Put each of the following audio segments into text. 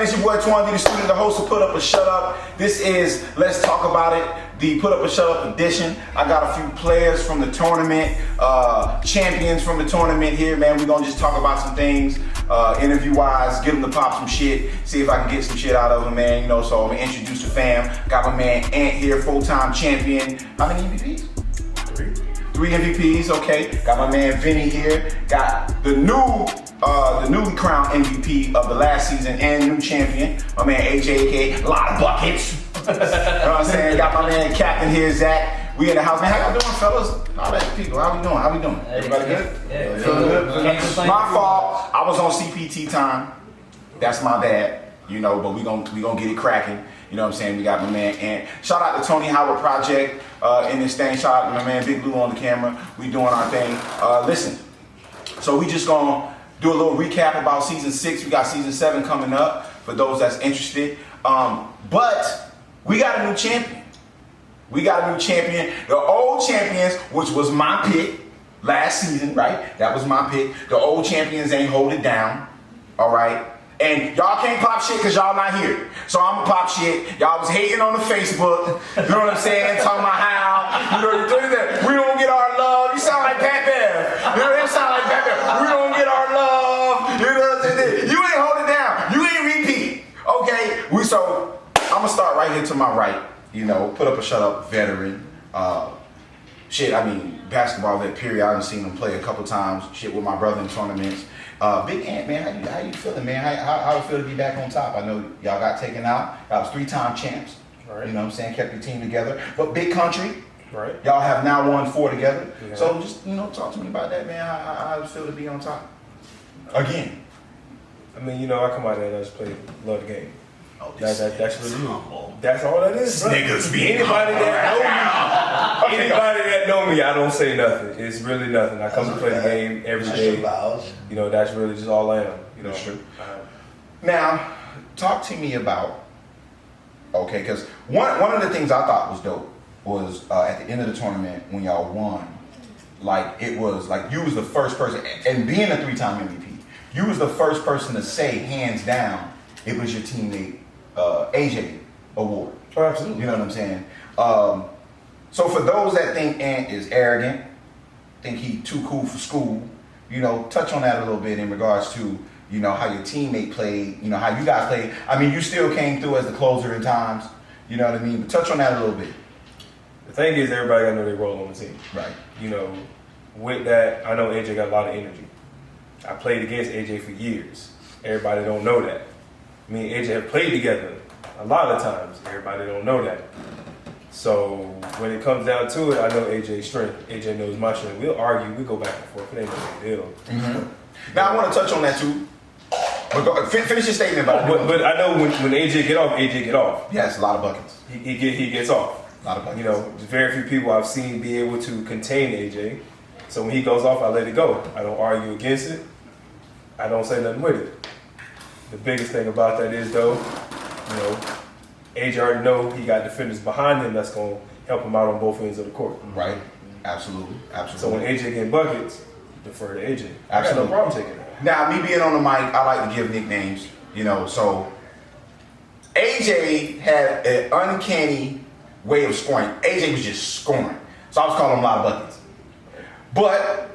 man? It's your boy Twan D, the student, the host of Put Up or Shut Up. This is Let's Talk About It, the Put Up or Shut Up edition. I got a few players from the tournament, champions from the tournament here, man. We're gonna just talk about some things, interview-wise, get them to pop some shit, see if I can get some shit out of them, man. You know, so I'm gonna introduce the fam. Got my man Ant here, full-time champion. How many MVPs? Three MVPs, okay. Got my man Vinny here. Got the newly crowned MVP of the last season and new champion, my man AJ, aka a lot of buckets. You know what I'm saying? Got my man Captain here, Zach. We in the house, man. How y'all doing, fellas? How about the people? How we doing? How we doing? Everybody good? Yeah. Feeling good? My fault. I was on CPT time. That's my bad. You know, but we gonna get it cracking. You know what I'm saying? We got my man Ant. Shout out to Tony Howard Project in this thing. Shout out to my man Big Blue on the camera. We doing our thing. Listen, so we just gonna do a little recap about season 6. We got season 7 coming up for those that's interested. But we got a new champion. We got a new champion. The old champions, which was my pick last season, right? That was my pick. The old champions ain't hold it down. All right. And y'all can't pop shit because y'all not here. So I'm gonna pop shit. Y'all was hating on the Facebook. You know what I'm saying? Talking about how, we don't get our love. You sound like Pat Bev. You know what I'm sound like Pat Bev. We don't get our love. You know what I'm saying? You ain't hold it down. You ain't repeat. Okay? So I'm gonna start right here to my right. You know, Put Up or Shut Up veteran. Basketball vet period. I done seen him play a couple times. Shit with my brother in tournaments. Big Ant, man, how you feeling, man? How it feel to be back on top? I know y'all got taken out. Y'all was 3-time champs. Right. You know what I'm saying? Kept your team together. But big country. Right. Y'all have now won 4 together. Yeah. So just, talk to me about that, man. How it feel to be on top? Again. I come out there and I just play, love the game. Oh, that's really you. That's all that is. Niggas be anybody that know me, I don't say nothing. It's really nothing. I come to play the game every day. That's really just all I am. That's true. Now, talk to me about, because one of the things I thought was dope was at the end of the tournament when y'all won, it was you was the first person, and being a 3-time MVP, you was the first person to say hands down it was your teammate AJ award. Oh, absolutely. You know what I'm saying? So for those that think Ant is arrogant, think he too cool for school, touch on that a little bit in regards to, how your teammate played, how you guys played. You still came through as the closer in times, you know what I mean? But touch on that a little bit. The thing is, everybody got to know their role on the team. Right. With that, I know AJ got a lot of energy. I played against AJ for years. Everybody don't know that. Me and AJ have played together a lot of times. Everybody don't know that. So when it comes down to it, I know AJ's strength. AJ knows my strength. We'll argue. We go back and forth. It ain't no big deal. Mm-hmm. Now I want to touch on that too. But finish your statement about it. But I know when AJ get off, AJ get off. Yes, a lot of buckets. He gets off. A lot of buckets. There's very few people I've seen be able to contain AJ. So when he goes off, I let it go. I don't argue against it. I don't say nothing with it. The biggest thing about that is, though, AJ already know he got defenders behind him that's going to help him out on both ends of the court. Right. Absolutely. So when AJ getting buckets, defer to AJ. Absolutely. I got no problem taking that. Now, me being on the mic, I like to give nicknames, so AJ had an uncanny way of scoring. AJ was just scoring. So I was calling him a lot of buckets. But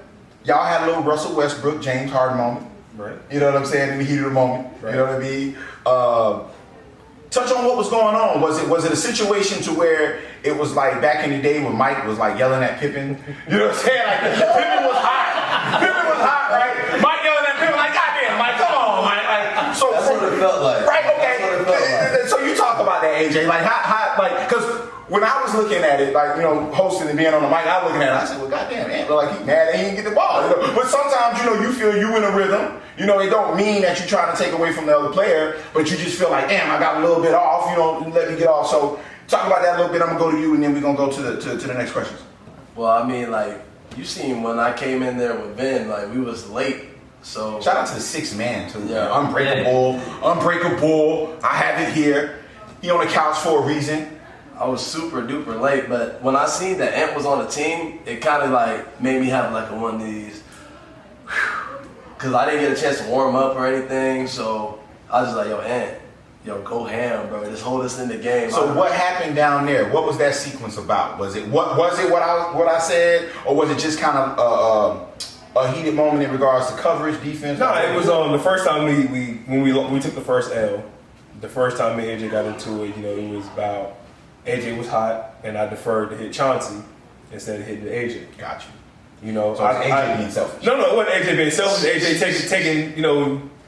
y'all had a little Russell Westbrook, James Harden moment. Right. You know what I'm saying? In the heat of the moment. Right. You know what I mean? Touch on what was going on. Was it a situation to where it was like back in the day when Mike was yelling at Pippen? You know what I'm saying? Pippen was hot. Pippen was hot, right? Mike yelling at Pippen goddamn, Mike, come on, Mike. That's what it felt like. Right, okay. So you talk about that, AJ. Because when I was looking at it, hosting and being on the mic, I was looking at it, I said, well, goddamn, man, he mad that he didn't get the ball. But sometimes, you feel you in a rhythm. It don't mean that you're trying to take away from the other player, but you just feel like, damn, I got a little bit off, let me get off. So talk about that a little bit. I'm going to go to you, and then we're going to go to the next questions. Well, you seen when I came in there with Vin, we was late. So shout out to the 6th man, too. Yeah. Unbreakable. I have it here. He on the couch for a reason. I was super duper late, but when I seen that Ant was on the team, it kind of made me have one of these, because I didn't get a chance to warm up or anything. So I was just like, yo, Ant, yo, go ham, bro. Just hold us in the game. So what happened down there? What was that sequence about? Was it what I said, or was it just kind of a heated moment in regards to coverage, defense? No, it was the first time we took the first L. The first time me and AJ got into it, it was about AJ was hot, and I deferred to hit Chauncey instead of hitting AJ. Got you. So AJ being selfish. No, it wasn't AJ being selfish. AJ taking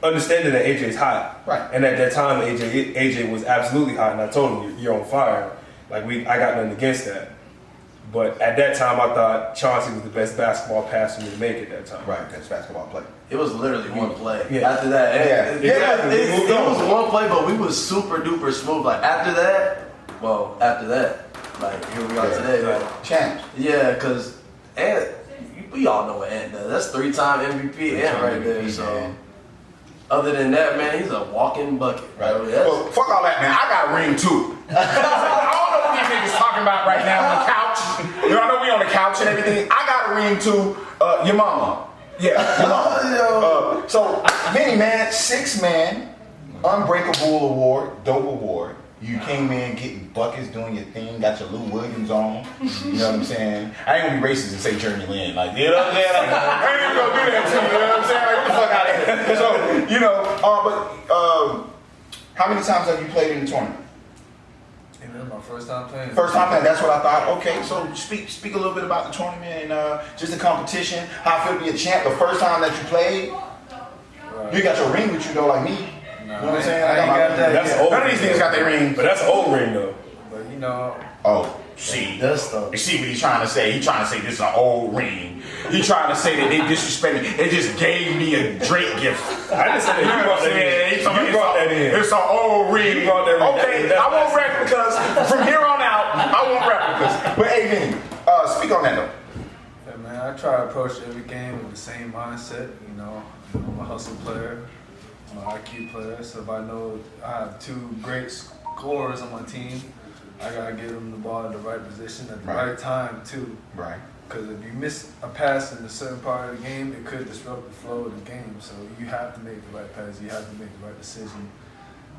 understanding that AJ's hot. Right. And at that time, AJ was absolutely hot, and I told him, "You're on fire." Like I got nothing against that. But at that time, I thought Chauncey was the best basketball passer to make at that time. Right, best basketball player. It was literally one play. Yeah. After that, it was on. one play, but we was super duper smooth. Like after that, like here we are today. Like, Champs. yeah, because we all know what Ant does. That's 3-time MVP Ant right there. MVP, So man. other than that, man, he's a walking bucket. Right. Bro. Well, fuck all that, man. I got a ring too. I don't know what these niggas talking about right now on the couch. I know we on the couch and everything. I got a ring too. Your mama. Yeah, your mama. So, Vinny, man, 6-man, Unbreakable Award, dope award. You came in getting buckets, doing your thing, got your Lou Williams on. You know what I'm saying? I ain't gonna be racist and say Jeremy Lin. Like, you know what I'm saying? Like, I ain't even gonna do that to you. You know what I'm saying? Like, get the fuck out of here. So, how many times have you played in the tournament? And this is my first time playing. First time playing, that's what I thought. Okay, so speak a little bit about the tournament and just the competition. How it feel to be a champ the first time that you played. Right. You got your ring with you though, like me. You know what I'm saying? I ain't got that. That's yet. old. None of these niggas got their ring. But that's an old ring though. But Oh, see. That's stuff. You see what he's trying to say? He's trying to say this is an old ring. He's trying to say that they disrespect me. They just gave me a Drake gift. I didn't say that. You brought that in. You brought that in. It's an old ring. You brought that ring. Okay, I want replicas. From here on out, I want replicas. But hey, Vinny, speak on that though. yeah, man, I try to approach every game with the same mindset. I'm a hustle player. I'm an IQ player. So if I know I have 2 great scorers on my team, I gotta get them the ball in the right position at the right time too. Right. Because if you miss a pass in a certain part of the game, it could disrupt the flow of the game. So you have to make the right pass. You have to make the right decision.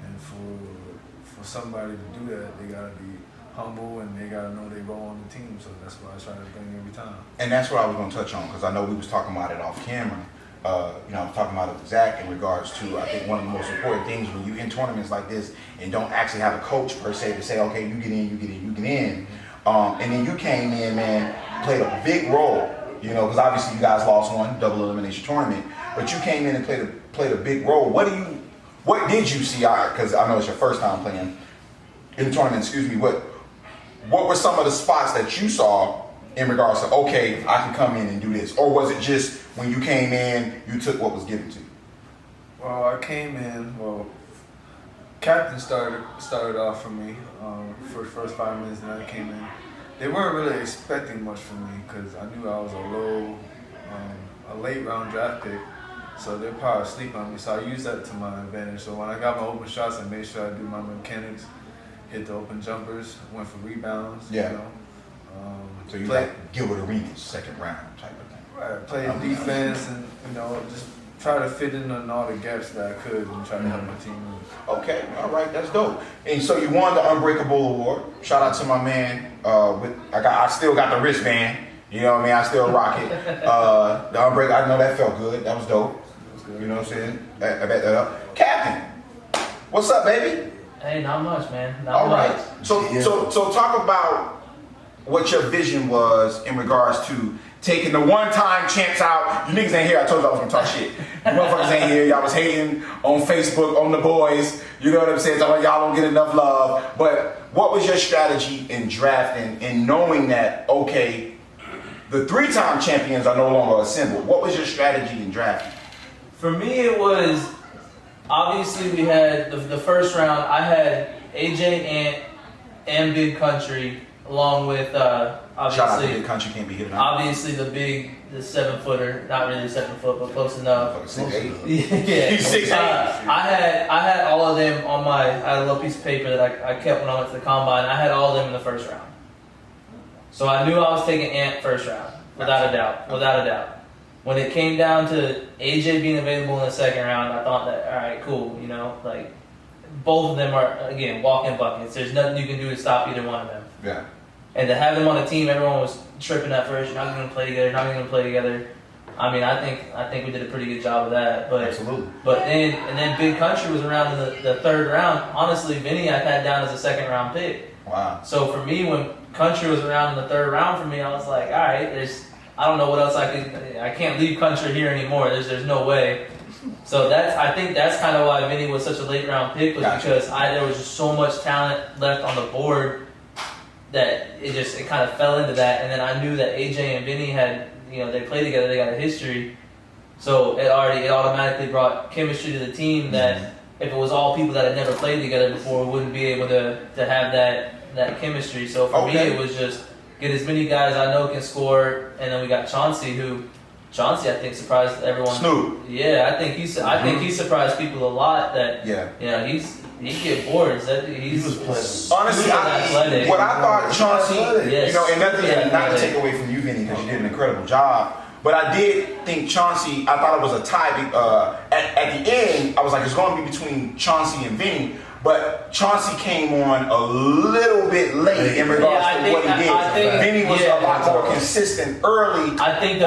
And for somebody to do that, they gotta be humble and they gotta know they role on the team. So that's what I try to bring every time. And that's what I was going to touch on because I know we was talking about it off camera. I was talking about it with Zach in regards to, I think one of the most important things when you in tournaments like this and don't actually have a coach per se to say, okay, you get in, you get in, you get in. And then you came in, man, played a big role, because obviously you guys lost one double elimination tournament, but you came in and played a big role. What did you see? Because I know it's your first time playing in the tournament. Excuse me. What were some of the spots that you saw in regards to, okay, I can come in and do this, or was it just when you came in, you took what was given to you? Well, I came in. Captain started off for me for the first 5 minutes, and I came in. They weren't really expecting much from me because I knew I was a late round draft pick, so they're probably asleep on me. So I used that to my advantage. So when I got my open shots, I made sure I do my mechanics, hit the open jumpers, went for rebounds. Yeah. So you play, like Gilbert Arenas, second round type of thing. right, play defense and just try to fit in on all the gaps that I could and try to help my team win. Okay, all right, that's dope. And so you won the Unbreakable Award. Shout out to my man. I still got the wristband. You know what I mean? I still rock it. The Unbreakable. I know that felt good. That was dope. It was good. You know what I'm saying? I back that up. Captain, what's up, baby? Hey, not much, man. Not All much. right. So talk about what your vision was in regards to taking the one-time champs out. You niggas ain't here. I told you I was gonna talk shit. You motherfuckers ain't here. Y'all was hating on Facebook on the boys. You know what I'm saying? Talking about y'all don't get enough love. But what was your strategy in drafting and knowing that, okay, the 3-time champions are no longer assembled? What was your strategy in drafting? For me, it was obviously we had the first round. I had AJ and Big Country along with Shout out to obviously Big Country, can't be hit enough. obviously the 7-footer, not really 7 foot, but close enough. 6'8". Yeah. He's 6'8". I had all of them on I had a little piece of paper that I kept when I went to the combine. I had all of them in the first round. So I knew I was taking Ant first round, without a doubt. When it came down to AJ being available in the second round, I thought that, all right, cool, both of them are, again, walking buckets. There's nothing you can do to stop either one of them. Yeah. And to have them on the team, everyone was tripping at first. You're not going to play together. You're not going to play together. I mean, I think we did a pretty good job of that. But Absolutely. But then Big Country was around in the third round. Honestly, Vinny I had down as a second round pick. Wow. So for me, when Country was around in the third round for me, I was like, all right, I don't know what else I can't leave Country here anymore. There's no way. So I think that's kind of why Vinny was such a late round pick, was Gotcha. because there was just so much talent left on the board that it kind of fell into that. And then I knew that AJ and Vinny had, they played together, they got a history. So it automatically brought chemistry to the team that if it was all people that had never played together before, we wouldn't be able to have that chemistry. So for me, it was just get as many guys I know can score, and then we got Chauncey I think surprised everyone. Snoop. Yeah, I think he surprised people a lot. That he get boards. He was playing. Honestly, athletic. what I thought Chauncey, Yes. and nothing not to Athletic. take away from you, Vinny, because you did an incredible job. But I did think Chauncey, I thought it was a tie. At the end, I was like, it's going to be between Chauncey and Vinny. But Chauncey came on a little bit late in regards to what he did. Vinny was a lot more consistent early. I think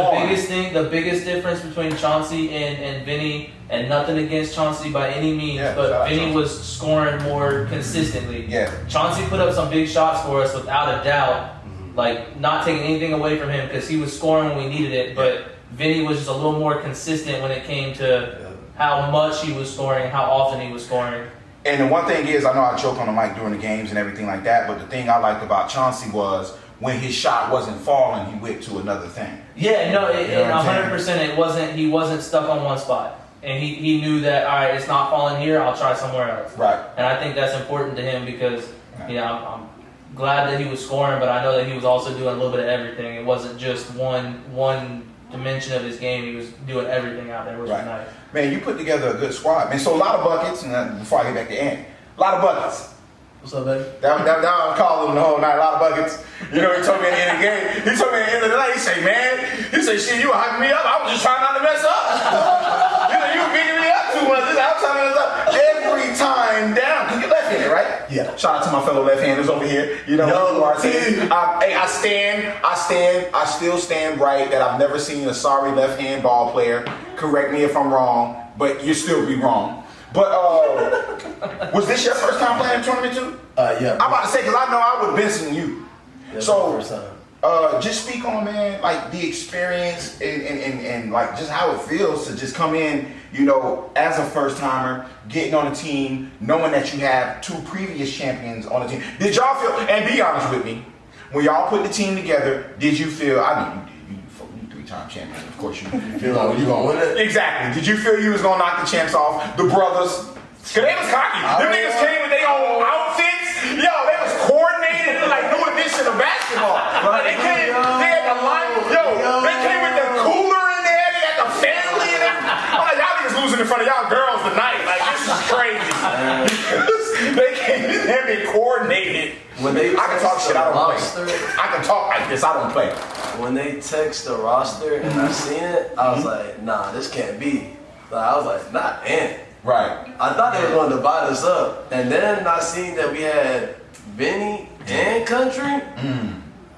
the biggest difference between Chauncey and Vinny, and nothing against Chauncey by any means, but Vinny was scoring more consistently. Yeah. Chauncey put up some big shots for us without a doubt. Like, not taking anything away from him because he was scoring when we needed it, but Vinny was just a little more consistent when it came to how much he was scoring, how often he was scoring. And the one thing is, I know I choked on the mic during the games and everything like that, but the thing I liked about Chauncey was when his shot wasn't falling, he went to another thing. Yeah, no, You know what I'm 100%. He wasn't stuck on one spot, and he knew that, all right, it's not falling here. I'll try somewhere else. Right. And I think that's important to him because I'm glad that he was scoring, but I know that he was also doing a little bit of everything. It wasn't just one dimension of his game. He was doing everything out there, which was nice. Man, you put together a good squad, man. So a lot of buckets, and before I get back to Ant, a lot of buckets. What's up, baby? That I'm calling him the whole night, a lot of buckets. He told me at the end of the game, he told me at the end of the night, he said, shit, you were hyping me up. I was just trying not to mess up. You were beating me up too much. I was trying to mess up. Every time down. Because you're left-handed, right? Yeah. Shout out to my fellow left-handers over here. I still stand right that I've never seen a sorry left-hand ball player. Correct me if I'm wrong, but you still be wrong. But was this your first time playing a tournament too? Yeah. I'm about to say, because I know I would have been seeing you. That's So, my first time. just speak on, man, like the experience and like just how it feels to just come in, as a first timer, getting on a team, knowing that you have two previous champions on the team. Did y'all feel, and be honest with me, when y'all put the team together, did you feel, you three-time champion, of course you feel like you gonna win it? Exactly. Did you feel you was gonna knock the champs off? The brothers, cause they was cocky. Them niggas came with their own outfits. Yo, they was coordinated like new edition of basketball. Like they came, they had the line. They came with the cooler in there. They had the family in there. I'm like, y'all niggas losing in front of y'all girls tonight. Like this is crazy. They came in there and coordinated. I can talk shit. I don't play. I can talk like this. I don't play. When they text the roster and I seen it, I was like, nah, this can't be. I was like, not Ant. Right. I thought they were going to divide us up. And then I seen that we had Vinny and Country.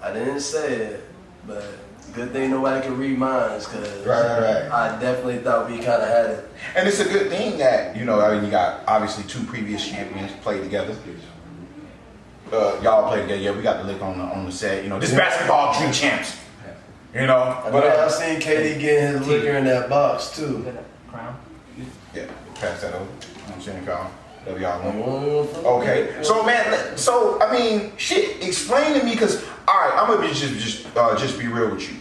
I didn't say it, but good thing nobody can read minds, because right. I definitely thought we kind of had it. And it's a good thing that, you got obviously two previous champions played together. Y'all played together. Yeah, we got the lick on the set. This basketball dream champs. But I seen KD getting his liquor in that box too. Crown. Yeah, pass that over. I'm saying, Kyle. Whatever y'all want. Okay. So man, shit. Explain to me, cause all right, I'm gonna be just be real with you.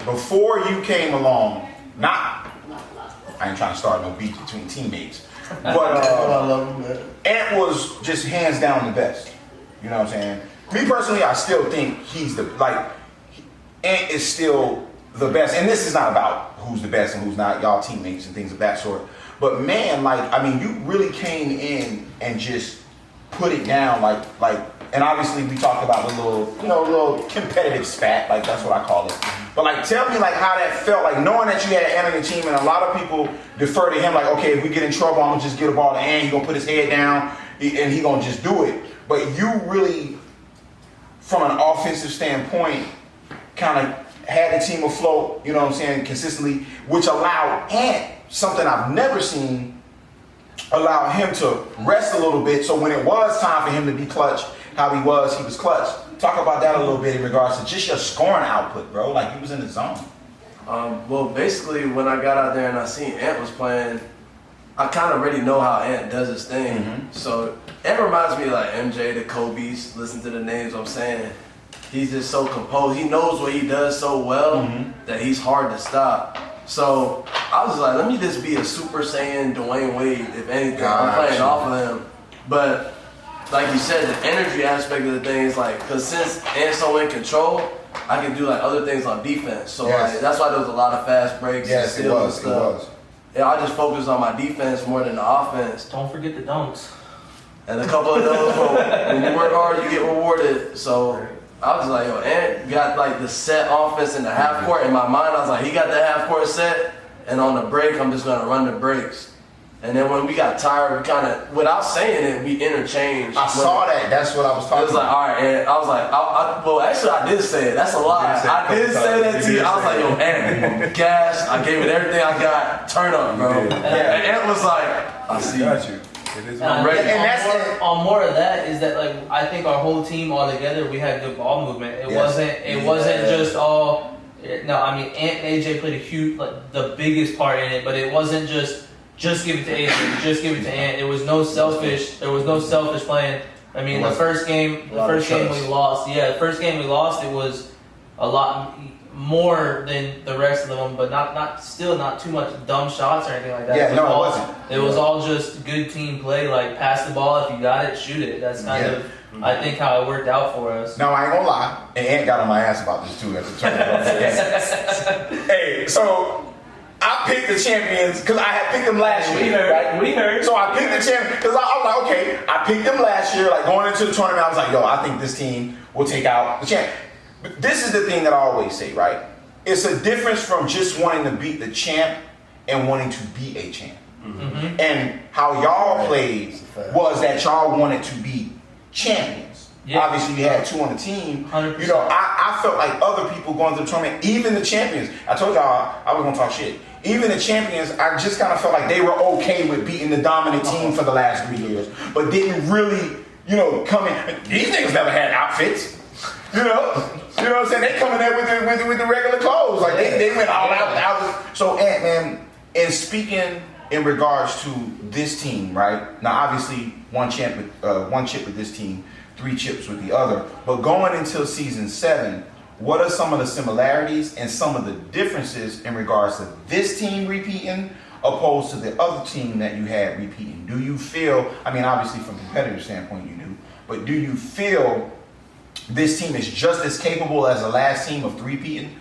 Before you came along, I ain't trying to start no beef between teammates, but I love him, man. Ant was just hands down the best. You know what I'm saying? Me personally, I still think he's Ant is still the best. And this is not about who's the best and who's not, y'all teammates and things of that sort. But man, you really came in and just put it down, and obviously we talked about the little competitive spat, that's what I call it. But tell me how that felt, knowing that you had Ant on your team, and a lot of people defer to him, okay, if we get in trouble, I'm gonna just get a ball to Ant, he's gonna put his head down, and he gonna just do it. But you really, from an offensive standpoint, kind of had the team afloat, you know what I'm saying, consistently, which allowed Ant, something I've never seen, allowed him to rest a little bit. So when it was time for him to be clutch, how he was clutch. Talk about that a little bit in regards to just your scoring output, bro. Like, he was in the zone. Well, basically, when I got out there and I seen Ant was playing, I kind of already know how Ant does his thing. So it reminds me of like MJ, the Kobe's. Listen to the names I'm saying. He's just so composed. He knows what he does so well that he's hard to stop. So I was like, let me just be a Super Saiyan Dwayne Wade, if anything. I'm playing off of him. But like you said, the energy aspect of the thing is like, because since Ant's so in control, I can do like other things on defense. So like, that's why there was a lot of fast breaks and steals and stuff. Yeah, I just focused on my defense more than the offense. Don't forget the dunks. And a couple of those, when you work hard, you get rewarded. So I was like, yo, Ant got like the set offense in the half court. In my mind, I was like, he got the half court set, and on the break, I'm just gonna run the breaks. And then when we got tired, we kind of, without saying it, we interchanged. I saw that. That's what I was talking about. It was like, all right, and I was like, well, actually, I did say it. That's a lie. I did say that to you. I was like, yo, Ant, gas. I gave it everything I got. Turn up, bro. And Ant was like, I see you. And that's on more of that is that like I think our whole team all together we had good ball movement. It wasn't just all. No, I mean Ant and AJ played a huge like the biggest part in it, but it wasn't just give it to AJ, just give it to Ant. There was no selfish playing. I mean the first game we lost. Yeah, the first game we lost. It was a lot more than the rest of them, but not too much dumb shots or anything like that. Yeah, it wasn't. It was all just good team play, like pass the ball, if you got it, shoot it. That's kind of, I think, how it worked out for us. Now, I ain't gonna lie, and Ant got on my ass about this too at the tournament. Hey, so I picked the champions, because I had picked them last year. We heard. So I picked the champions, because I was like, okay, I picked them last year, like going into the tournament, I was like, yo, I think this team will take out the champ. But this is the thing that I always say, right? It's a difference from just wanting to beat the champ and wanting to be a champ. And how y'all played was that y'all wanted to be champions. Yeah. Obviously, we had two on the team. 100%. You know, I felt like other people going to the tournament, even the champions. I told y'all I was going to talk shit. Even the champions, I just kind of felt like they were okay with beating the dominant team for the last 3 years, but didn't really, you know, come in. These niggas never had outfits. You know what I'm saying? They come in there with the regular clothes. Like they went all out. So Ant, man, and speaking in regards to this team, right? Now obviously one chip with this team, 3 chips with the other. But going into season 7, what are some of the similarities and some of the differences in regards to this team repeating opposed to the other team that you had repeating? Do you feel, I mean obviously from a competitive standpoint you do, but do you feel this team is just as capable as the last team of three-peating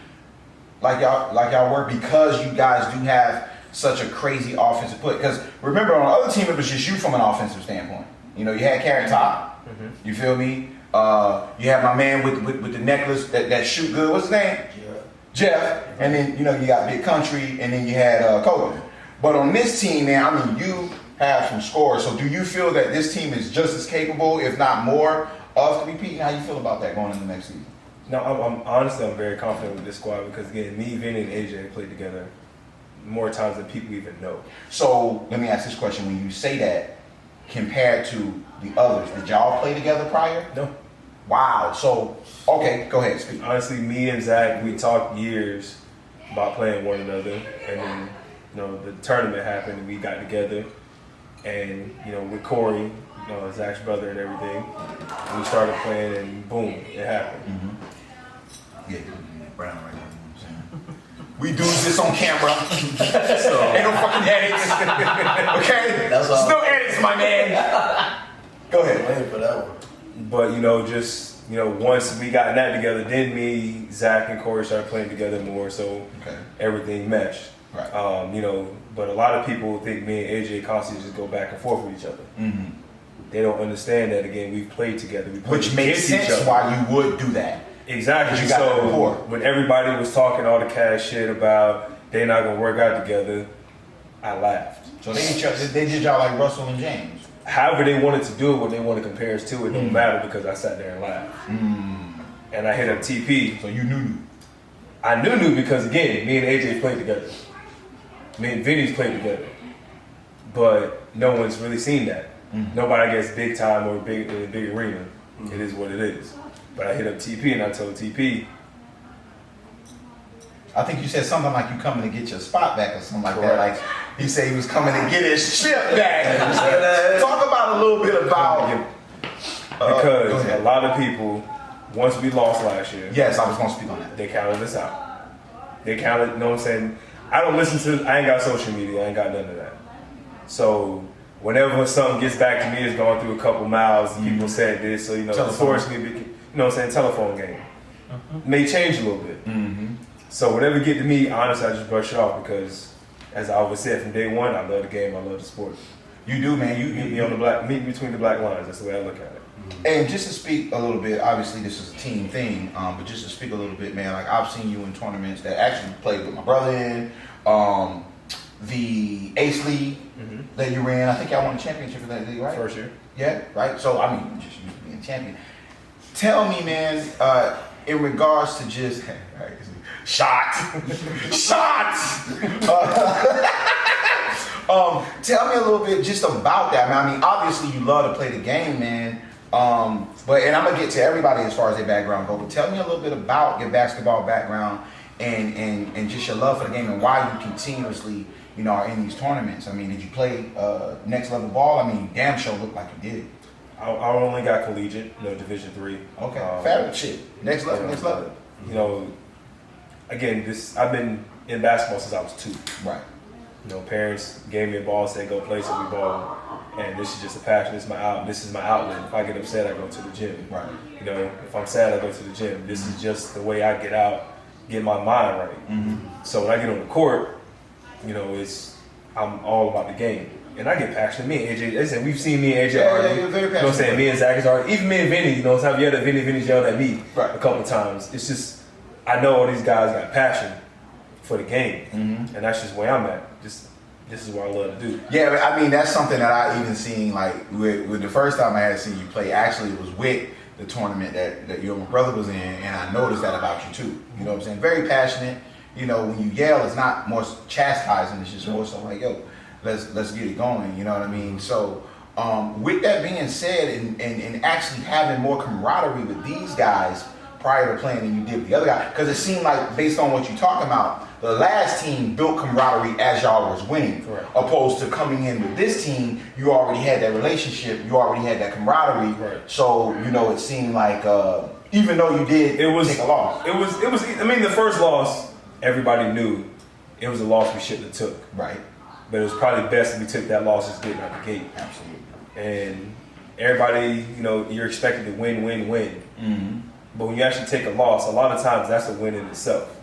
like y'all were, because you guys do have such a crazy offensive play? Because remember, on the other team, it was just you from an offensive standpoint. You know, you had Carrot Top. You feel me? You had my man with the necklace that shoot good. What's his name? Jeff. And then, you know, you got Big Country, and then you had Kobe. But on this team, man, I mean, you have some scores. So do you feel that this team is just as capable, if not more, of repeating? How you feel about that going into the next season? No, I'm honestly very confident with this squad because again, me, Vinny, and AJ played together more times than people even know. So let me ask this question: when you say that, compared to the others, did y'all play together prior? No. Wow. So okay, go ahead, speak. Honestly, me and Zach, we talked years about playing one another, and then you know the tournament happened, and we got together, and you know with Corey, you know, Zach's brother and everything. We started playing and boom, it happened. Yeah, Brown right now. We do this on camera. So, ain't no fucking edits. Okay? That's There's no edits, my man. Go ahead. Waiting for that one. But you know, just you know, once we got that together, then me, Zach, and Corey started playing together more, so everything meshed. Right. You know, but a lot of people think me and AJ constantly just go back and forth with each other. They don't understand that, again, we've played together. Which makes sense why you would do that. Exactly. You got that before. When everybody was talking all the cash shit about they're not going to work out together, I laughed. So they did y'all like Russell and James. however they wanted to do it, what they want to compare us to, it don't matter because I sat there and laughed. And I hit up TP. So you knew. I knew because again, me and AJ played together. Me and Vinny's played together. But no one's really seen that. Nobody gets big time or big in a big arena. It is what it is. But I hit up TP and I told TP. I think you said something like you coming to get your spot back or something like that. Correct. Like he said he was coming to get his chip back. Talk about a little bit about because a lot of people, once we lost last year, yes, I was gonna speak on that. they counted us out. They counted, you know what I'm saying? I don't listen to, I ain't got social media, I ain't got none of that. So whenever something gets back to me, it's going through a couple miles, people said this, so you know, unfortunately, you know what I'm saying, telephone game. May change a little bit. So whatever get to me, honestly, I just brush it off because, as I always said from day one, I love the game, I love the sport. You do, man. You Meet me on the black, meet me between the black lines. That's the way I look at it. And just to speak a little bit, obviously this is a team thing, but just to speak a little bit, man, like I've seen you in tournaments that actually played with my brother in, the Ace League that you ran. I think y'all won the championship in that league, right? First year. Yeah, right. So I mean, just you being champion. Tell me, man, in regards to just shot. Tell me a little bit just about that, man. I mean, obviously you love to play the game, man. But I'm gonna get to everybody as far as their background go. But tell me a little bit about your basketball background and just your love for the game and why you continuously, you know, are in these tournaments. I mean, did you play next level ball? I mean, damn sure looked like you did. I only got collegiate, you know, Division III. Okay, fair shit. Next level. You know, again, I've been in basketball since I was 2. Right. You know, parents gave me a ball, said go play, so we ball. And this is just a passion. This is my outlet. If I get upset, I go to the gym. Right. You know, if I'm sad, I go to the gym. This is just the way I get out, get my mind right. So when I get on the court, you know, I'm all about the game. And I get passionate. Me and AJ, listen, we've seen me and AJ argue. You're very passionate. You know what I'm saying? Me and Zach is arguing. Even me and Vinny, you know, I've yelled at Vinny's yelled at me a couple times. It's just, I know all these guys got passion for the game. And that's just where I'm at. This is what I love to do. Yeah, I mean, that's something that I even seen, like, with the first time I had seen you play, actually it was with the tournament that you and my brother was in, and I noticed that about you too. You know what I'm saying? Very passionate. You know, when you yell, it's not more chastising, it's just more so like, yo, let's get it going, you know what I mean? So, with that being said, and actually having more camaraderie with these guys prior to playing than you did with the other guy, because it seemed like, based on what you're talking about, the last team built camaraderie as y'all was winning, opposed to coming in with this team, you already had that relationship, you already had that camaraderie, so, you know, it seemed like, even though you did take a loss. It was, I mean, the first loss, everybody knew it was a loss we shouldn't have took. Right. But it was probably best if we took that loss just getting out the gate. Absolutely. And everybody, you know, you're expected to win. But when you actually take a loss, a lot of times that's a win in itself.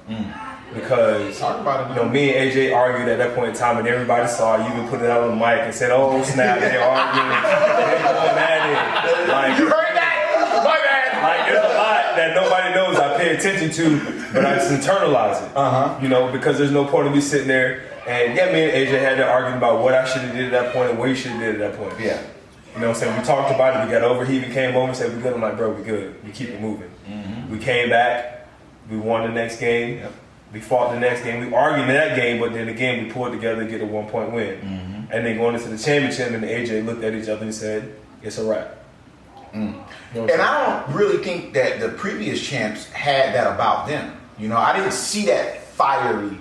Because, Talk about it, you know, me and AJ argued at that point in time and everybody saw it. You even put it out on the mic and said, oh, snap, they're arguing. They're going at it. Like, You heard that? My bad. like, there's a lot that nobody knows I pay attention to, but I just internalize it. You know, because there's no point in me sitting there. And yeah, me and AJ had that argument about what I should have did at that point and what he should have did at that point. Yeah. You know what I'm saying? We talked about it, we got over, he even came over and said, we good. I'm like, bro, we good. We keep it moving. We came back, we won the next game, we fought the next game, we argued in that game, but then again, we pulled together to get a 1-point win. And then going into the championship, and AJ looked at each other and said, it's a wrap. You know what And I don't really think that the previous champs had that about them. You know, I didn't see that fiery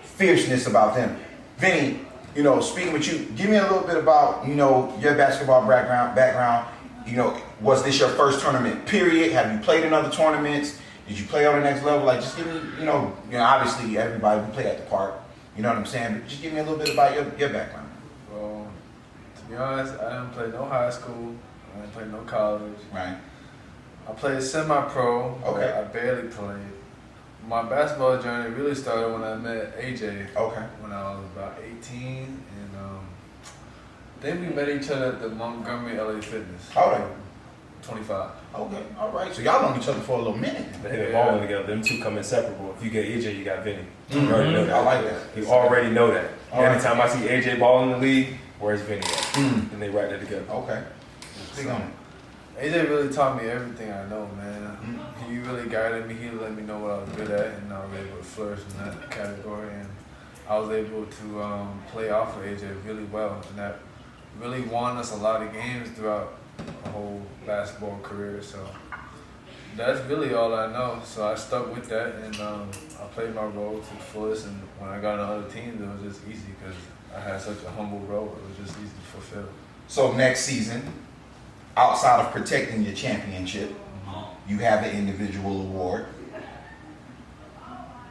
fierceness about them. Vinny, you know, speaking with you, give me a little bit about, you know, your basketball background. You know, was this your first tournament, period? Have you played in other tournaments? Did you play on the next level? Like, just give me, you know, obviously everybody can play at the park. You know what I'm saying? But just give me a little bit about your background. Well, to be honest, I didn't play no high school. I didn't play no college. Right. I played semi-pro. Okay. I barely played. My basketball journey really started when I met AJ. Okay. When I was about 18, and then we met each other at the Montgomery LA Fitness. All right. 25. Okay. All right. So y'all known each other for a little minute. They hit it balling together. Them two come inseparable. If you get AJ, you got Vinny. You already know that. I like that. You already know that. All right. Anytime I see AJ ball in the league, where's Vinny at? and they write that together. Okay. Speak on it. AJ really taught me everything I know, man. He really guided me. He let me know what I was good at, and I was able to flourish in that category. And I was able to play off of AJ really well, and that really won us a lot of games throughout the whole basketball career. So that's really all I know. So I stuck with that, and I played my role to the fullest. And when I got on other teams, it was just easy because I had such a humble role. It was just easy to fulfill. So next season, outside of protecting your championship, you have an individual award.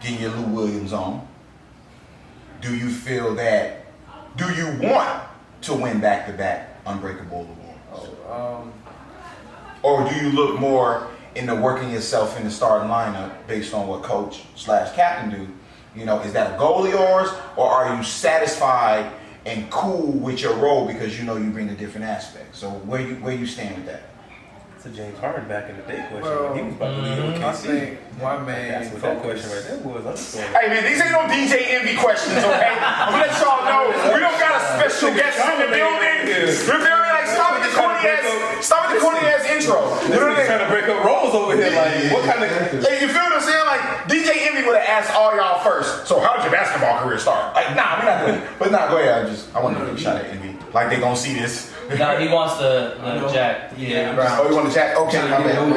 Getting your Lou Williams on. Do you feel that? Do you want to win back-to-back Unbreakable awards? Or do you look more into working yourself in the starting lineup based on what coach/captain do? You know, is that a goal of yours, or are you satisfied and cool with your role because you know you bring a different aspect? So where you stand with that? It's a James Harden back in the day question. Well, He was about to leave OKC. I think my main That's what that question right focus. there was. I'm just going. Hey man, these ain't no DJ Envy questions, okay? I'm gonna let y'all know we don't got a special guest in the building. You feel me? Like stop with the corny ass intro. You know what I mean? Trying to break up roles over here. Like, what kind of? Hey, you feel what I'm saying? Like DJ Envy would have asked all y'all first. So how did your basketball career start? Like, nah, we're not doing it. But nah, go ahead. I want to take a shot at Envy. Like they gonna see this. No, he wants the Jack. Yeah, Brown. Oh, you want to jack? Okay, my bad.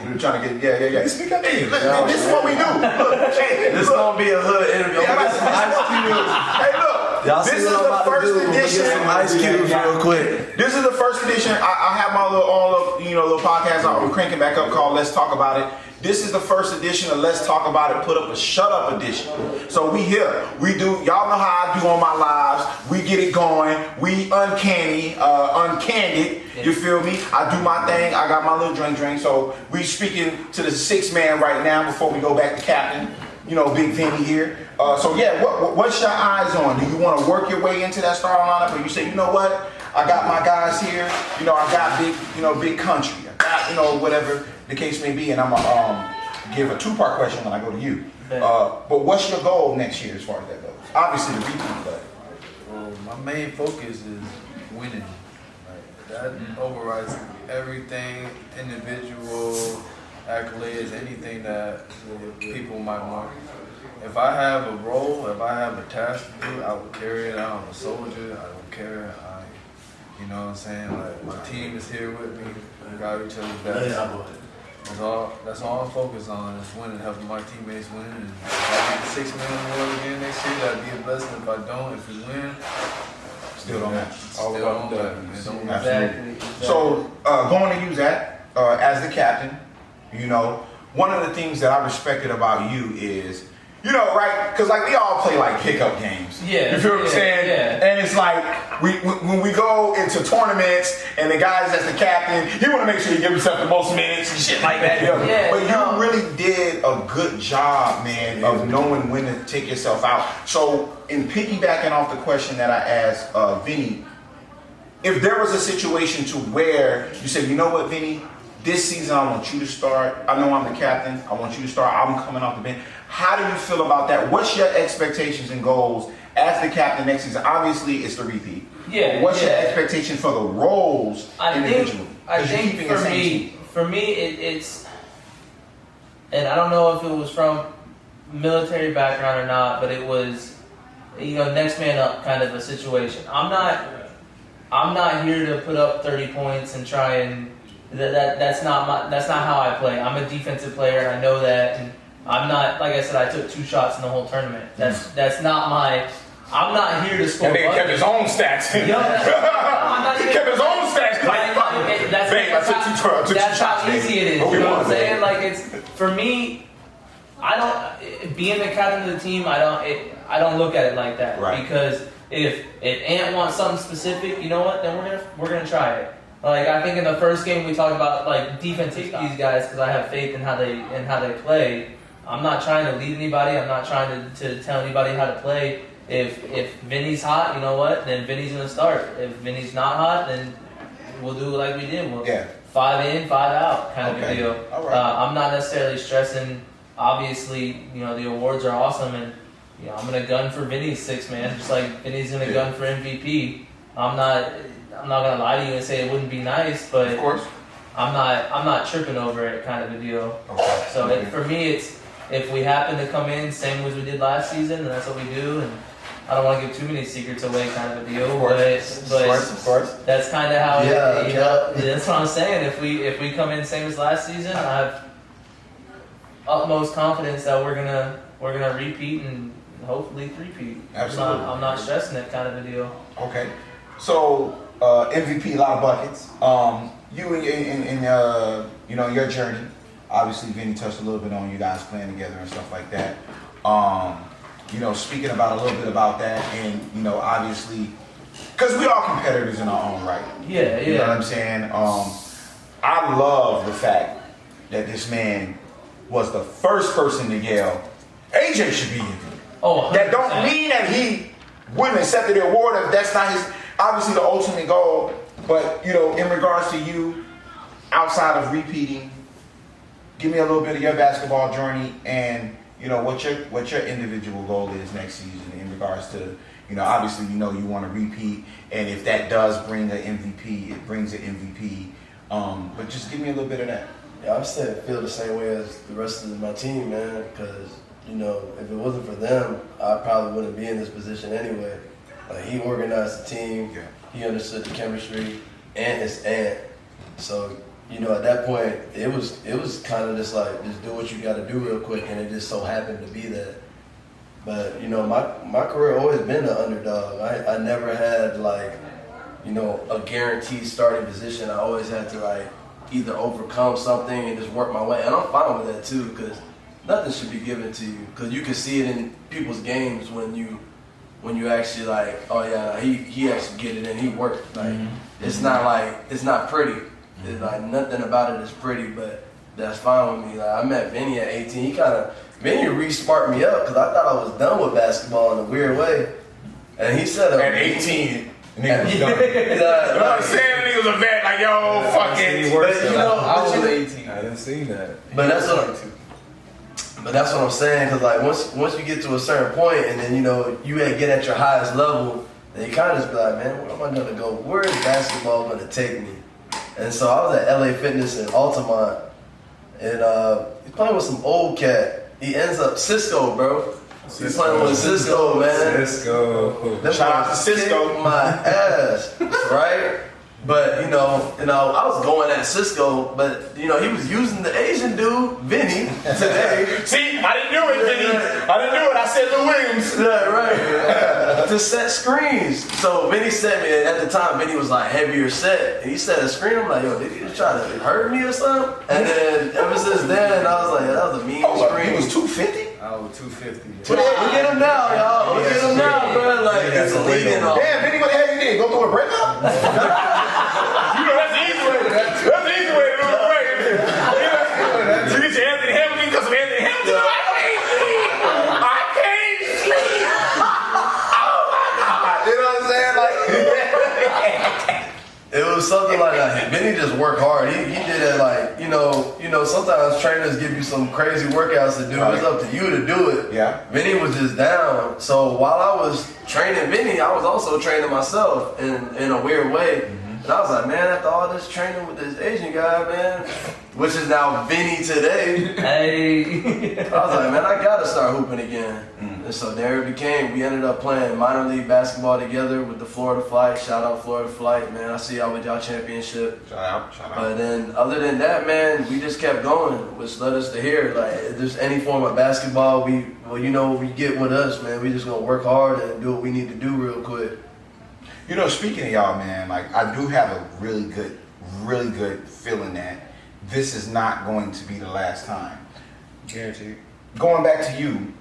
We're trying to get yeah. Speak up. Hey, look, this is what we do. Look, hey, This gonna be a hood interview. Yeah, I'm gonna get some ice cubes. Hey, look. Y'all This see is what I'm the about to first do? I'm gonna edition. get some ice cubes real quick. This is the first edition. I have my little podcast I'm cranking back up called Let's Talk About It. This is the first edition of Let's Talk About It. Put up a shut up edition. So we here. We do. Y'all know how I do on my lives. We get it going. We uncandid. You feel me? I do my thing. I got my little drink. So we speaking to the sixth man right now before we go back to captain. You know, Big Vinny here. So yeah, what's your eyes on? Do you want to work your way into that starting lineup, or you say, you know what? I got my guys here. You know, I got big country. I got, whatever the case may be, and I'm gonna give a two-part question when I go to you. But what's your goal next year as far as that goes? Obviously the repeat, but Well, my main focus is winning. Like, that overrides everything, individual accolades, anything that people might want. If I have a role, if I have a task to do, I will carry it out. I'm a soldier. I don't care. You know what I'm saying? Like, my team is here with me. We got each other's backs. That's all I'm focused on is winning, helping my teammates win. And if I get the six-man award again next year, that'd be a blessing. If I don't, if we win, still don't matter. still don't matter. It don't matter. Exactly. So going to you, Zach, as the captain, one of the things that I respected about you is, right? Because like we all play like pickup games. Yeah. You feel what I'm saying? Yeah. And it's like when we go into tournaments and the guys that's the captain, he want to make sure he gives himself the most minutes and shit like that. Yeah, But you really did a good job, man, of knowing when to take yourself out. So in piggybacking off the question that I asked Vinny, if there was a situation to where you say, you know what, Vinny, this season I want you to start. I know I'm the captain. I want you to start. I'm coming off the bench. How do you feel about that? What's your expectations and goals as the captain next season? Obviously, it's the repeat. Yeah. What's your expectation for the roles individually? I think for me, it's, and I don't know if it was from military background or not, but it was, next man up kind of a situation. I'm not here to put up 30 points and try and that's not how I play. I'm a defensive player and I know that, and I'm not, like I said, I took 2 shots in the whole tournament. That's not my. I'm not here to score. And he kept his own stats. I'm not He kept his own stats. That's how easy it is. You know what I'm saying? Like, it's for me. I don't being the captain of the team. I don't look at it like that. Right. Because if Ant wants something specific, you know what? Then we're gonna try it. Like, I think in the first game we talked about like defensive these guys because I have faith in how they play. I'm not trying to lead anybody. I'm not trying to tell anybody how to play. If Vinny's hot, you know what? Then Vinny's gonna start. If Vinny's not hot, then we'll do it like we did. 5 in, 5 out kind of a deal. All right. I'm not necessarily stressing. Obviously, the awards are awesome, and I'm gonna gun for Vinny's 6 man, just like Vinny's gonna gun for MVP. I'm I'm not gonna lie to you and say it wouldn't be nice, but Of course. I'm not tripping over it, kind of a deal. Okay. So for me, it's if we happen to come in same as we did last season, then that's what we do. And I don't want to give too many secrets away, kind of a deal. Of course. That's kind of how Yeah, it. You know, that's what I'm saying. If we come in same as last season, I have utmost confidence that we're gonna repeat and hopefully three-peat. Absolutely. I'm not stressing it, kind of a deal. Okay. So MVP, a lot of buckets. You in you know, your journey. Obviously, Vinny touched a little bit on you guys playing together and stuff like that. You know, speaking about a little bit about that, and you know, obviously, because we are competitors in our own right. Yeah, You know what I'm saying? I love the fact that this man was the first person to yell, AJ should be MVP. Oh, 100%. That don't mean that he wouldn't accept the award if that's not his, obviously the ultimate goal. But, you know, in regards to you, outside of repeating, give me a little bit of your basketball journey and, you know, what your individual goal is next season in regards to, you know, obviously, you know, you want to repeat. And if that does bring an MVP, it brings an MVP. But just give me a little bit of that. Yeah, I'm still feel the same way as the rest of my team, man. Because you know, if it wasn't for them, I probably wouldn't be in this position anyway. Like he organized the team, Yeah. he understood the chemistry, and his aunt. So you know, at that point, it was kind of just like just do what you got to do real quick, and it just so happened to be that. But you know, my career always been an underdog. I never had like, you know, a guaranteed starting position. I always had to like either overcome something and just work my way. And I'm fine with that too, because nothing should be given to you. Because you can see it in people's games when you actually like, oh yeah, he actually get it in, he worked. Like it's not pretty. It's like nothing about it is pretty, but that's fine with me. Like I met Vinny at 18. Vinny re-sparked me up because I thought I was done with basketball in a weird way. And he said At 18, nigga was done. You know like, what I'm saying? Nigga was a vet, like, yo, fuck it. But, you know, I was but you- 18. I didn't see that. But that's what I'm saying, because like once you get to a certain point and then you know you get at your highest level, then you kind of just be like, man, where am I gonna go? Where is basketball gonna take me? And so I was at LA Fitness in Altamont, and he's playing with some old cat. He ends up Cisco, bro. He's playing with Cisco, man. Cisco. That Shout out boy to Cisco. kicked my ass, right? But you know, I was going at Cisco, but you know, he was using the Asian dude, Vinny, today. See, I didn't do it, Vinny. I didn't do it. I said Lou Williams. Yeah, right. To set screens. So Vinny set me, at the time, Vinny was like heavier set. And he set a screen. I'm like, yo, did he just try to hurt me or something? And then ever since then, I was like, that was a mean screen. He was 250? I was 250. Look at him now, y'all. Look at him now, bro. Like, it's leading off. Damn, Vinny, what the hell you did? Go through a breakup? You know, that's the easy way. That's the easy way to do it. Right? You get your Anthony Hamilton because of Anthony Hamilton. I can't sleep. I can't sleep. Oh my God. You know what I'm saying? Like, It was something like that. Vinny just worked hard. He did it like, you know, sometimes trainers give you some crazy workouts to do. Right. It's up to you to do it. Yeah. Vinny was just down. So while I was training Vinny, I was also training myself in a weird way. And I was like, man, after all this training with this Asian guy, man, which is now Vinny today, Hey. I was like, man, I gotta start hooping again. And so there it became. We ended up playing minor league basketball together with the Florida Flight. Shout out Florida Flight, man. I see y'all with y'all championship. shout out. But then other than that, man, we just kept going, which led us to here. Like, if there's any form of basketball, we get with us, man. We just gonna work hard and do what we need to do real quick. You know, speaking of y'all, man, like I do have a really good feeling that this is not going to be the last time. Guaranteed. Going back to you,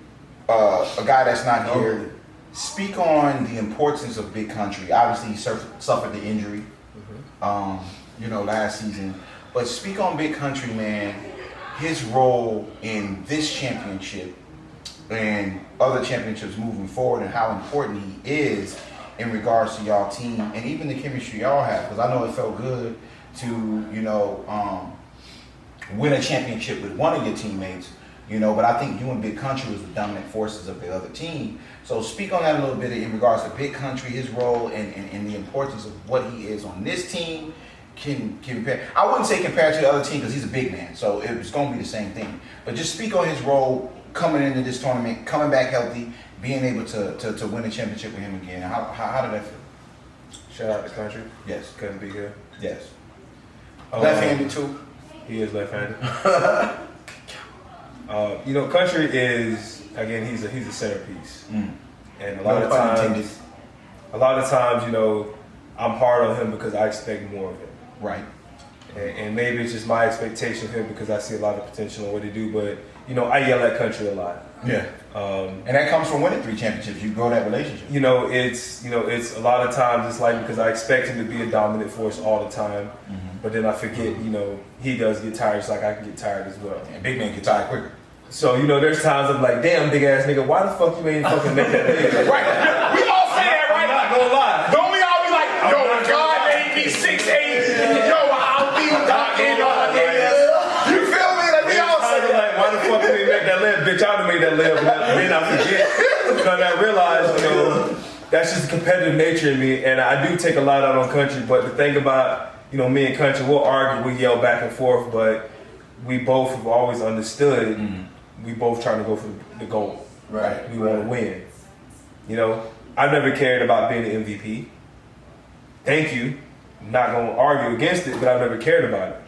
a guy that's not here, speak on the importance of Big Country. Obviously, he suffered the injury, you know, last season. But speak on Big Country, man, his role in this championship and other championships moving forward, and how important he is in regards to y'all team and even the chemistry y'all have. Because I know it felt good to, you know, win a championship with one of your teammates, you know, but I think you and Big Country was the dominant forces of the other team. So speak on that a little bit in regards to Big Country, his role, and the importance of what he is on this team. Can compare? I wouldn't say compared to the other team because he's a big man, so it's going to be the same thing. But just speak on his role coming into this tournament, coming back healthy, being able to win a championship with him again. How did that feel? Shout out to Country. Yes. Couldn't be here. Yes. Left-handed too. He is left-handed. You know, Country is, again, he's a centerpiece, and a lot of times, you know, I'm hard on him because I expect more of him. Right. And maybe it's just my expectation of him because I see a lot of potential in what he do. But you know, I yell at Country a lot. Yeah. And that comes from winning 3 championships. You grow that relationship. It's a lot of times it's like because I expect him to be a dominant force all the time, but then I forget. You know, he does get tired, just like I can get tired as well. And big men get tired quicker. So you know, there's times I'm like, damn, big ass nigga, why the fuck you ain't fucking make that nigga? Right. We all say that, right? I'm not gonna lie. Don't we all be like, yo, when God made me 6'8", yo, I'll be knocking on niggas. You feel me? Like we all say that. Like, why the fuck you ain't make that layup, bitch? I'd have made that layup, but then I forget because I realize, you know, that's just a competitive nature in me, and I do take a lot out on Country. But the thing about, you know, me and Country, we'll argue, we yell back and forth, but we both have always understood. We both trying to go for the goal. Right. We want to win. You know, I've never cared about being the MVP. Thank you. I'm not going to argue against it, but I've never cared about it.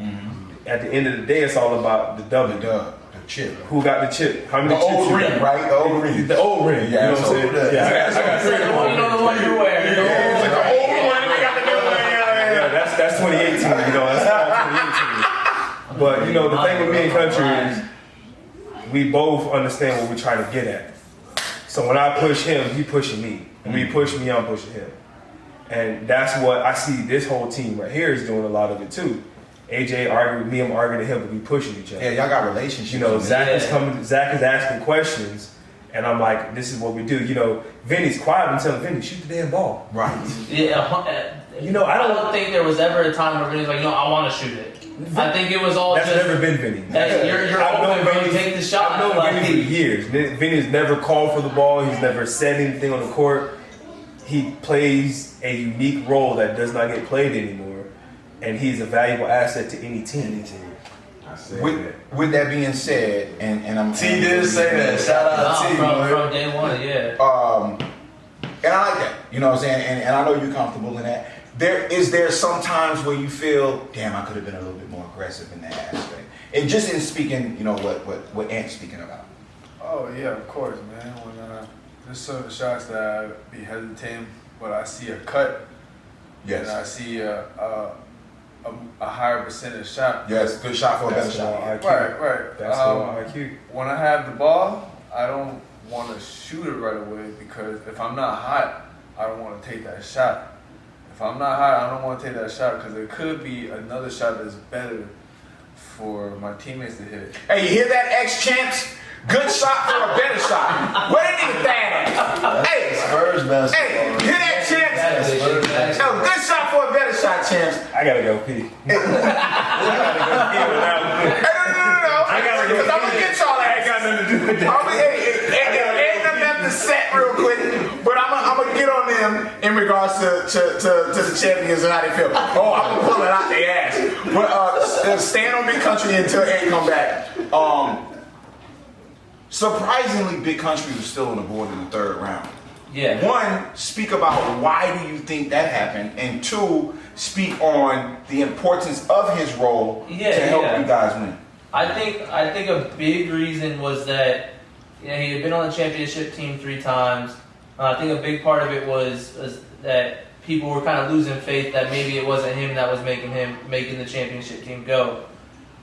At the end of the day, it's all about the W. The chip. Who got the chip? How many The chips old you ring, got? right? The old ring. The old ring. Yeah, you know what I'm saying? Yeah, I got 3 of them. You know the one you're wearing. Yeah, it's like the old one, and they got the new one. Yeah, that's 2018. You know, that's all 2018. But you know, the thing with me and Country is we both understand what we're trying to get at. So when I push him, he pushing me. When he push me, I'm pushing him. And that's what I see this whole team right here is doing a lot of it too. AJ arguing with me, I'm arguing to him, but we pushing each other. Yeah, y'all got relationships. You know, Zach is asking questions, and I'm like, this is what we do. You know, Vinny's quiet. I'm telling Vinny, shoot the damn ball. Right. Yeah. You know, I don't think there was ever a time where Vinny's like, no, I want to shoot it. I think it was all That's just. never been Vinny. Hey, you're open, bro. You take the shot. I've known Vinny for years. Vinny's never called for the ball. He's never said anything on the court. He plays a unique role that does not get played anymore, and he's a valuable asset to any team. With that being said, and I'm T did say that. Shout out to T. From day one, yeah. And I like that. You know what I'm saying? And I know you're comfortable in that. Is there some times where you feel, damn, I could have been a little bit more aggressive in that aspect? And just in speaking, you know, what Ant's speaking about. Oh yeah, of course, man. When there's certain shots that I be hesitating, but I see a cut. Yes. And I see a higher percentage shot. Yes, good shot for a better shot. Right. That's IQ. When I have the ball, I don't want to shoot it right away because if I'm not hot, I don't want to take that shot. If I'm not hot, I don't want to take that shot because there could be another shot that's better for my teammates to hit. Hey, you hear that, ex-champs? Good shot for a better shot. Where that nigga bad at? Hey, Spurs basketball. hey, you hear that, champs? Oh, good shot for a better shot, champs. I gotta go pee. Hey, no. I gotta go. Because I'm gonna get y'all I that. ain't got nothing to do with that. Ain't nothing at the set real quick, but I'm gonna get on them in regards to the champions and how they feel. Oh, I'm gonna pull it out their ass. But stand on Big Country until Ant come back. Surprisingly, Big Country was still on the board in the 3rd round. Yeah. One, speak about why do you think that happened, and 2, speak on the importance of his role to help you guys win. I think a big reason was that he had been on the championship team 3 times. I think a big part of it was that people were kind of losing faith that maybe it wasn't him that was making the championship team go.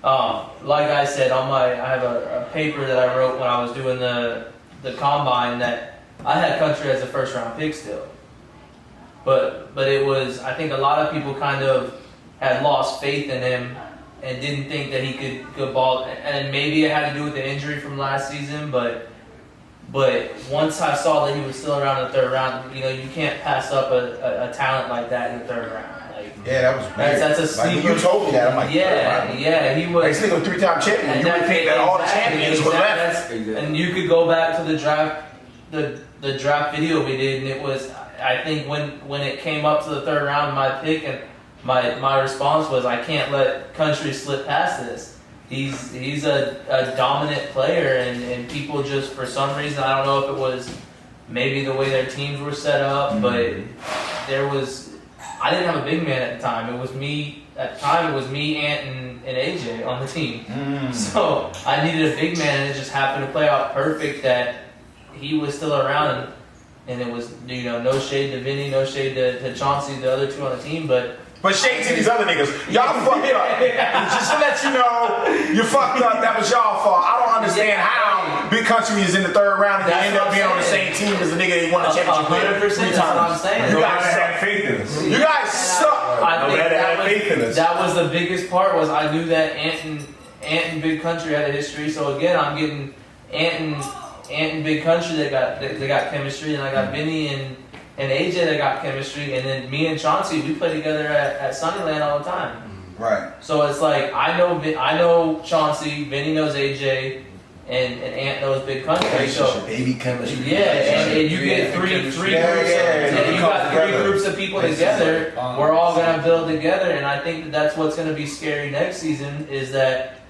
Like I said, I have a paper that I wrote when I was doing the combine that I had Country as a 1st round pick still. But it was, I think a lot of people kind of had lost faith in him and didn't think that he could ball. And maybe it had to do with the injury from last season, but once I saw that he was still around in the 3rd round, you know, you can't pass up a talent like that in the 3rd round. Like, Yeah, that was weird. That's a like, sleeper. when you told me that, I'm like, Yeah, he was. He's still a 3-time champion. And You would think that all the champions were left. Exactly. And you could go back to the draft, the draft video we did, and it was, I think when it came up to the third round, my pick and my response was, I can't let Country slip past this. He's a dominant player, and people just, for some reason, I don't know if it was maybe the way their teams were set up, but there was, I didn't have a big man at the time. It was me, at the time it was me, Ant, and AJ on the team. So I needed a big man, and it just happened to play out perfect that he was still around, and it was, no shade to Vinny, no shade to Chauncey, the other two on the team, but shade to these other niggas. Y'all fucked up. Just to let you know, you fucked up. That was y'all fault. I don't understand how Big Country is in the third round and they end up being on the same team as the nigga they won the championship with 3 times. That's what I'm saying. You guys had suck. faith in us. You guys suck. I think faith in us. that was the biggest part, was I knew that Ant and Big Country had a history. So again, I'm getting Ant and Big Country they got chemistry, and I got Vinny and AJ that got chemistry, and then me and Chauncey, we play together at Sunnyland all the time. Right. So it's like I know Chauncey, Vinny knows AJ, and Ant knows Big Country. So baby chemistry. yeah, and you get three groups. You got 3 groups of people together. We're all gonna build together, and I think that's what's gonna be scary next season, is that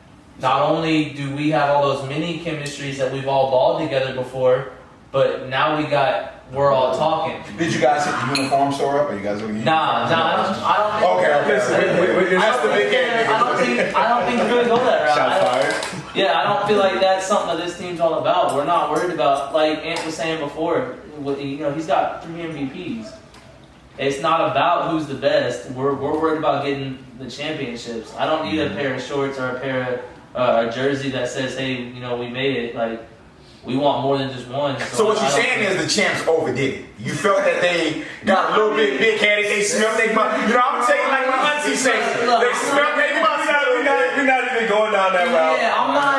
not only do we have all those mini chemistries that we've all balled together before, but now we're all talking. Did you guys hit the uniform store up? Are you guys looking? Nah, I don't think. Okay. That's the big game. I don't think we're gonna go that route. Shots fired. Yeah, I don't feel like that's something that this team's all about. We're not worried about, like Ant was saying before, he's got 3 MVPs. It's not about who's the best. We're worried about getting the championships. I don't need a pair of shorts or a pair of a jersey that says, hey, we made it. Like, we want more than just one. So what you're saying is the champs overdid it. You felt that they got a little bit big-headed. They smelled their money. I'm gonna tell you like my auntie say, they smelled their money. We're not even going down that route. Yeah, I'm not.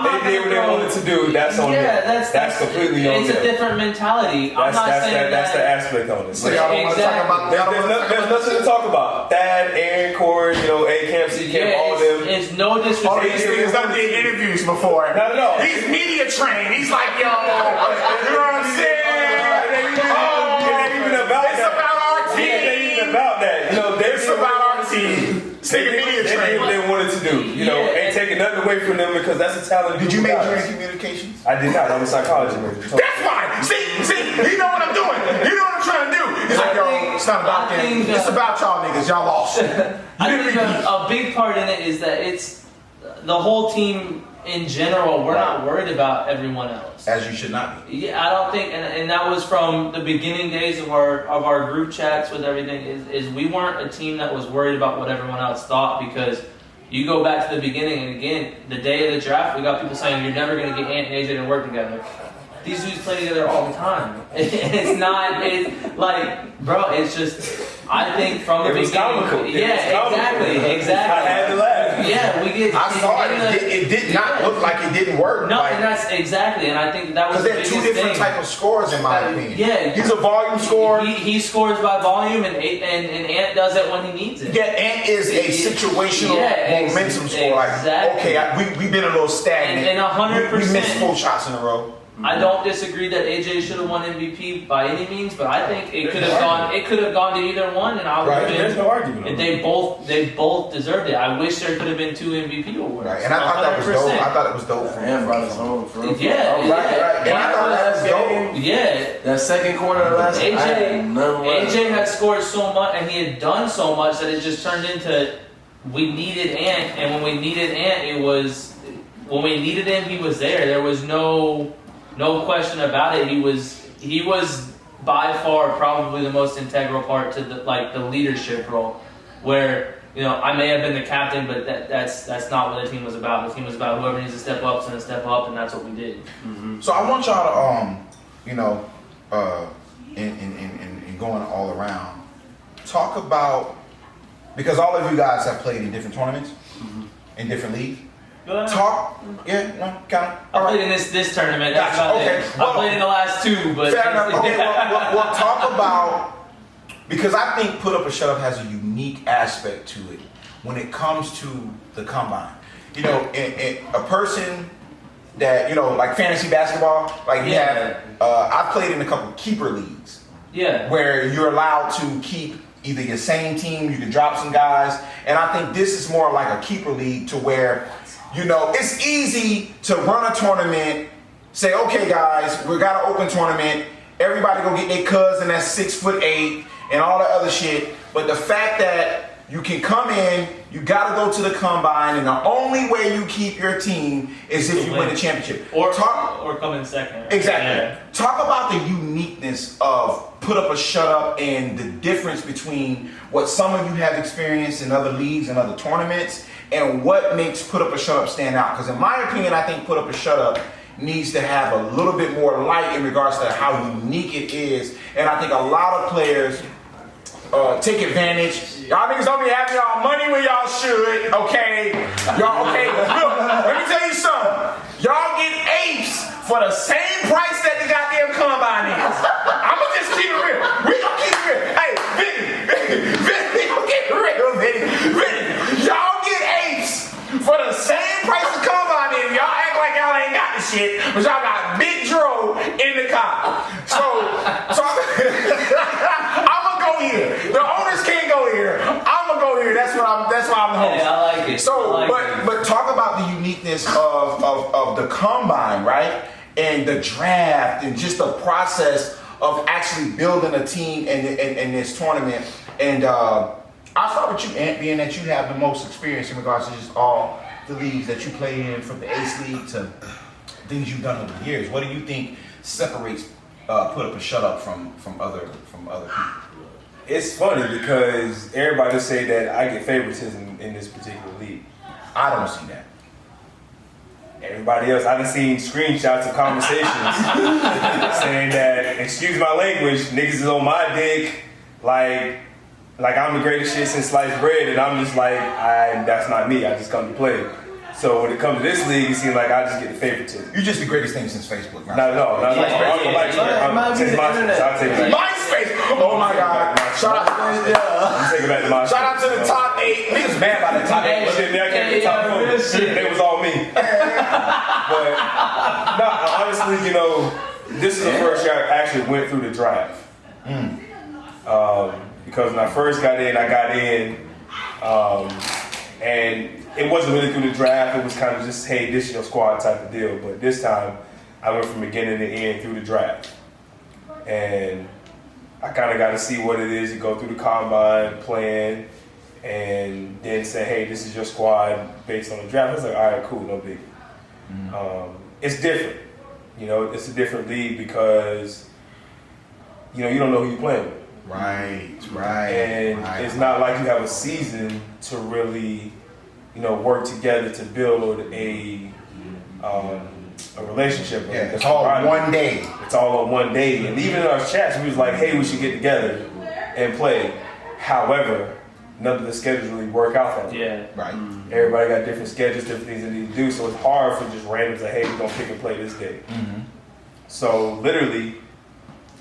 They did what they wanted to do. That's on them. That's completely on them. It's a different mentality. I'm not saying that's the aspect on it. So y'all don't want to talk about that. There's nothing to talk about. Thad, Aaron, Corey, A Camp, C Camp, all of them. It's no disrespect. All these niggas done did interviews before. Not at all. He's media trained. He's like, yo, you know what I'm saying? It's about our team. It ain't even about that. It's about our team. They did what they wanted to do. Ain't taking nothing away from them, because that's a talent. Did you major in communications? I did not. I'm a psychology major. That's fine. See, you know what I'm doing. You know what I'm trying to do. It's like, yo, it's not about them. It's about y'all niggas. Y'all lost. I think a big part in it is that it's the whole team in general. We're not worried about everyone else. As you should not be. Yeah, I don't think, and that was from the beginning days of our group chats with everything. Is we weren't a team that was worried about what everyone else thought, because you go back to the beginning, and again, the day of the draft, we got people saying you're never going to get Ant and AJ to work together. These dudes play together all the time. It's like, bro, it's just, I think from the beginning. Comical. Exactly. I had to laugh. Yeah, we get. I saw it. It did not look like it didn't work. No, and that's exactly, and I think that was because they're 2 different type of scores in my opinion. Yeah, he's a volume scorer. He scores by volume, and Ant does it when he needs it. Yeah, Ant is a situational momentum scorer. Like, okay, we've been a little stagnant. And 100%. We missed 4 shots in a row. I don't disagree that AJ should have won MVP by any means, but I think it could have gone. It could have gone to either one, and I would have been. There's no argument. And they both deserved it. I wish there could have been 2 MVP awards. Right, and I thought that was dope. I thought it was dope. And brought us home. Yeah. And I thought that was dope. Yeah. That second quarter of last AJ had scored so much, and he had done so much that it just turned into we needed Ant, and when we needed Ant, it was when we needed him, he was there. There was no question about it. He was by far probably the most integral part to the leadership role, where I may have been the captain, but that's not what the team was about. The team was about whoever needs to step up is going to step up, and that's what we did. Mm-hmm. So I want y'all to in going all around, talk about, because all of you guys have played in different tournaments, in different leagues. I played in this tournament. That's Gotcha. about Okay. it. I played in the last 2, but fair enough. Okay, well, talk about, because I think Put Up or Shut Up has a unique unique aspect to it when it comes to the combine. You know, a person that, you know, like fantasy basketball, like you have, I've played in a couple keeper leagues. Yeah. Where you're allowed to keep either your same team, you can drop some guys, and I think this is more like a keeper league to where, you know, it's easy to run a tournament, say, okay guys, we got an open tournament, everybody go get their cousin that's 6'8" and all that other shit, but the fact that you can come in, you gotta go to the combine, and the only way you keep your team is if you win the championship. Or come in second. Right? Exactly. Yeah. Talk about the uniqueness of put up or shut up and the difference between what some of you have experienced in other leagues and other tournaments and what makes put up or shut up stand out. Because in my opinion, I think put up or shut up needs to have a little bit more light in regards to how unique it is. And I think a lot of players take advantage. Y'all niggas don't be having y'all money when y'all should, okay? Y'all, okay, look, let me tell you something. Y'all get apes for the same price that the goddamn combine is. I'ma just keep it real. We gonna keep it real. Hey, Vinny, we gonna keep it real, Vinny. Y'all get apes for the same price the combine is. Y'all act like y'all ain't got the shit, but y'all got Big Dro in the car. So I'ma go here. The owners can't go here. I'ma go here. That's why I'm the host. Yeah, I like it. So, but talk about the uniqueness of the combine, right? And the draft and just the process of actually building a team in this tournament. And I'll start with you, Ant, being that you have the most experience in regards to just all the leagues that you play in, from the Ace League to things you've done over the years. What do you think separates put up and shut up from other people? It's funny because everybody say that I get favoritism in this particular league. I don't see that. Everybody else, I've seen screenshots of conversations saying that, excuse my language, niggas is on my dick, like I'm the greatest shit since sliced bread, and I'm just like, that's not me. I just come to play. So when it comes to this league, it seems like I just get the favoritism. You're just the greatest thing since Facebook, right? No, I'm since MySpace. I'll take it back. MySpace! Oh my God. Shout out to I'm taking it back to MySpace. Shout out to the top 8. Niggas mad about the top 8. Shit, I can't get top 4. They was all me. But no, honestly, you know, this is the first year I actually went through the draft. Because when I first got in, and it wasn't really through the draft. It was kind of just, hey, this is your squad type of deal. But this time, I went from beginning to end through the draft. And I kind of got to see what it is. You go through the combine, playing, and then say, hey, this is your squad based on the draft. I was like, all right, cool, no big. It's different. You know, it's a different league because, you know, you don't know who you're playing with. Right. And it's not like you have a season to really, you know, work together to build a relationship. Yeah, it's all one day. It's all on one day. And even in our chats, we was like, hey, we should get together and play. However, none of the schedules really work out that way. Yeah. Right. Everybody got different schedules, different things they need to do. So it's hard for just random to say, hey, we're going to pick and play this day. So literally,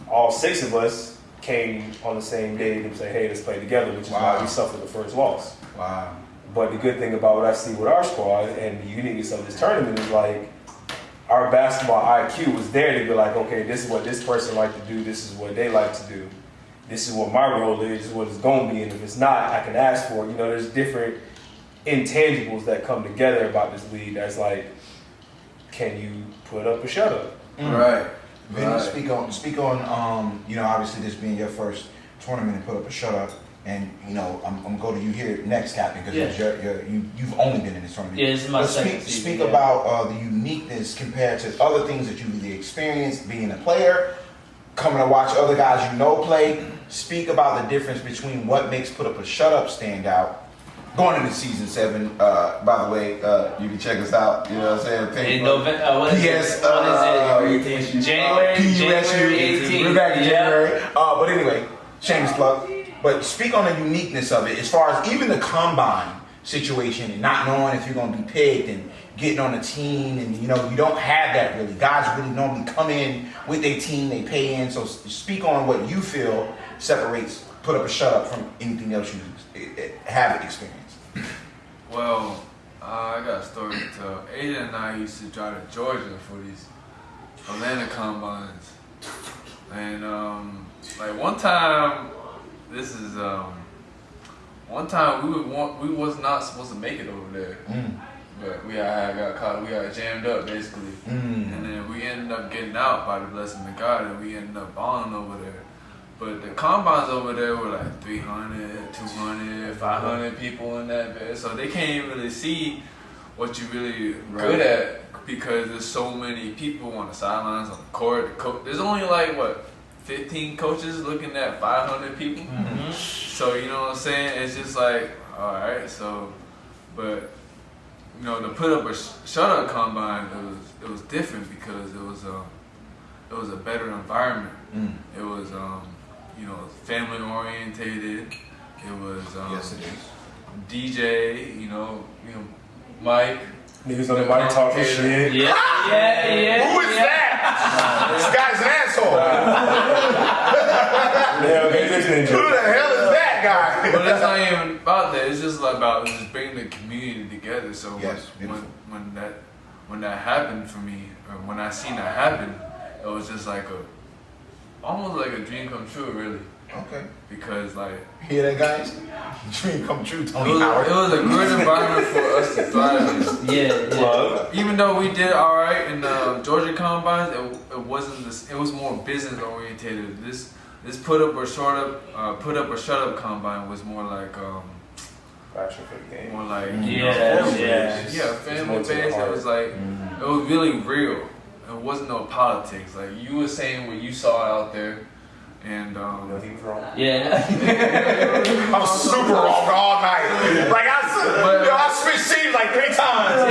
all 6 of us came on the same day and say, hey, let's play together, which is why we suffered the first loss. Wow. But the good thing about what I see with our squad and the uniqueness of this tournament is like our basketball IQ was there to be like, okay, this is what this person like to do, this is what they like to do, this is what my role is, this is what it's going to be, and if it's not, I can ask for it. You know, there's different intangibles that come together about this league that's like, can you put up or shut up? Right. Vinny, speak on you know, obviously this being your first tournament and put up a shut up, and you know, I'm gonna go to you here next, Captain, because you've only been in this tournament. Yeah, this is my second season. Speak about the uniqueness compared to other things that you've either experienced being a player, coming to watch other guys you know play. Speak about the difference between what makes put up a shut up stand out. Going into season 7, by the way, you can check us out. You know what I'm saying? What is it? January 18th. We're back in January. But anyway, shameless plug. But speak on the uniqueness of it as far as even the combine situation and not knowing if you're going to be picked and getting on a team, and you know, you don't have that really. Guys really normally come in with their team, they pay in. So speak on what you feel separates put up or shut up from anything else you have experienced? Well, I got a story to tell. AJ and I used to drive to Georgia for these Atlanta combines, and like one time we was not supposed to make it over there, but we got caught. We got jammed up basically, and then we ended up getting out by the blessing of God, and we ended up balling over there. But the combines over there were like 300, 200, 500 people in that bed, so they can't even really see what you really good at because there's so many people on the sidelines, on the court. There's only like 15 coaches looking at 500 people. So you know what I'm saying? It's just like, all right. So, but you know, the put up or shut up combine, it was different because it was a better environment. It was you know, family orientated. It was Yes, it is. DJ. You know, Mike. Niggas on the mic talking shit. Yeah. Who is that? This guy's an asshole. Yeah, okay, listening to Who the hell is that guy? But it's not even about that. It's just about just bringing the community together. So Yes, beautiful. when that happened for me, or when I seen that happen, it was just like almost like a dream come true, really. Okay. Because like Hear that, guys? Dream come true, it Tony was Howard. a good environment for us to thrive in. Yeah. Even though we did all right in the Georgia combines, it wasn't this. It was more business orientated. This put up or shut up combine was more like Passion for the game. more like Yeah. family based. It was like it was really real. It wasn't no politics. Like you were saying what you saw out there, and You know he was wrong. Yeah. I'm super wrong all night. Like I switched teams like 3 times.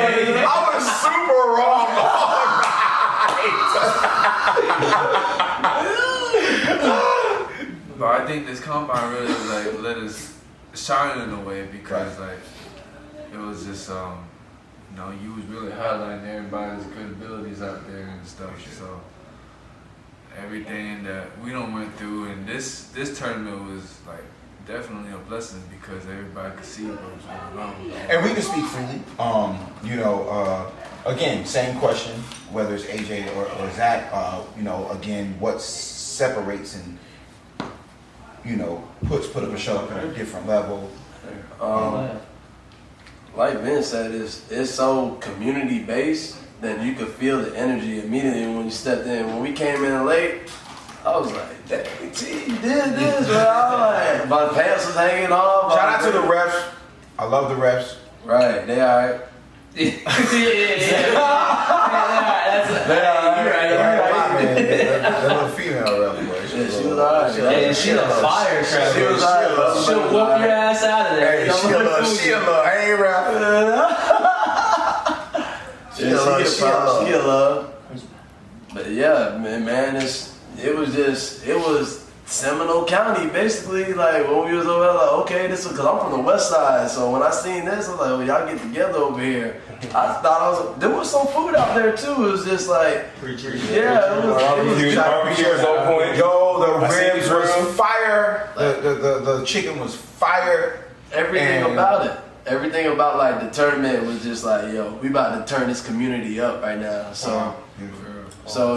I was super wrong all night. But I think this combine really like let us shine in a way because like it was just you know, you was really highlighting everybody's good abilities out there and stuff. So everything that we done went through and this tournament was like definitely a blessing because everybody could see what was going on. And we can speak freely. You know, again, same question, whether it's AJ or Zach. You know, again, what separates and puts put up a shut up at a different level. Like Ben said, it's so community based that you could feel the energy immediately when you stepped in. When we came in late, I was like, "Dang, T, you did this, bro." Like, my pants was hanging off. Shout out to the refs. I love the refs. Right, they alright. Yeah. That little female ref, boy. She was alright. She a firecracker. She was alright. She'll whoop your ass out of there. Hey, she a little, hey ref. She a love. But yeah, man, it was Seminole County basically. Like when we was over there, like okay, this is because I'm from the West Side. So when I seen this, I was like, well, y'all get together over here. I thought there was some food out there too. It was just like, yeah, it was Yo, the ribs was fire. The chicken was fire. Everything about it. Everything about like the tournament was just like, yo, we about to turn this community up right now. So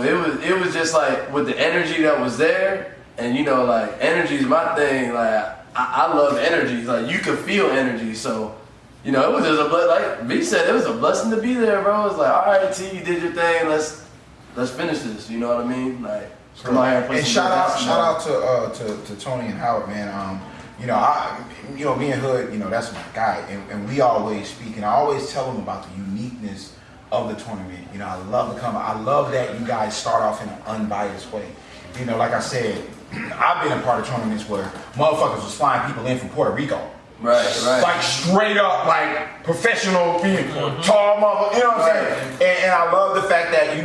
it was just like with the energy that was there, and like energy is my thing. Like I love energy. Like you could feel energy. So it was just like B said, it was a blessing to be there, bro. It's like, all right, T, you did your thing. Let's finish this. You know what I mean? Like come out here and play and some shout out to Tony and Howard, man. Being hood, that's my guy, and we always speak, and I always tell them about the uniqueness of the tournament. I love the comment. I love that you guys start off in an unbiased way. Like I said, I've been a part of tournaments where motherfuckers was flying people in from Puerto Rico. Right. Like straight up, like professional, tall motherfucker. You know what I'm saying? And I love the fact that you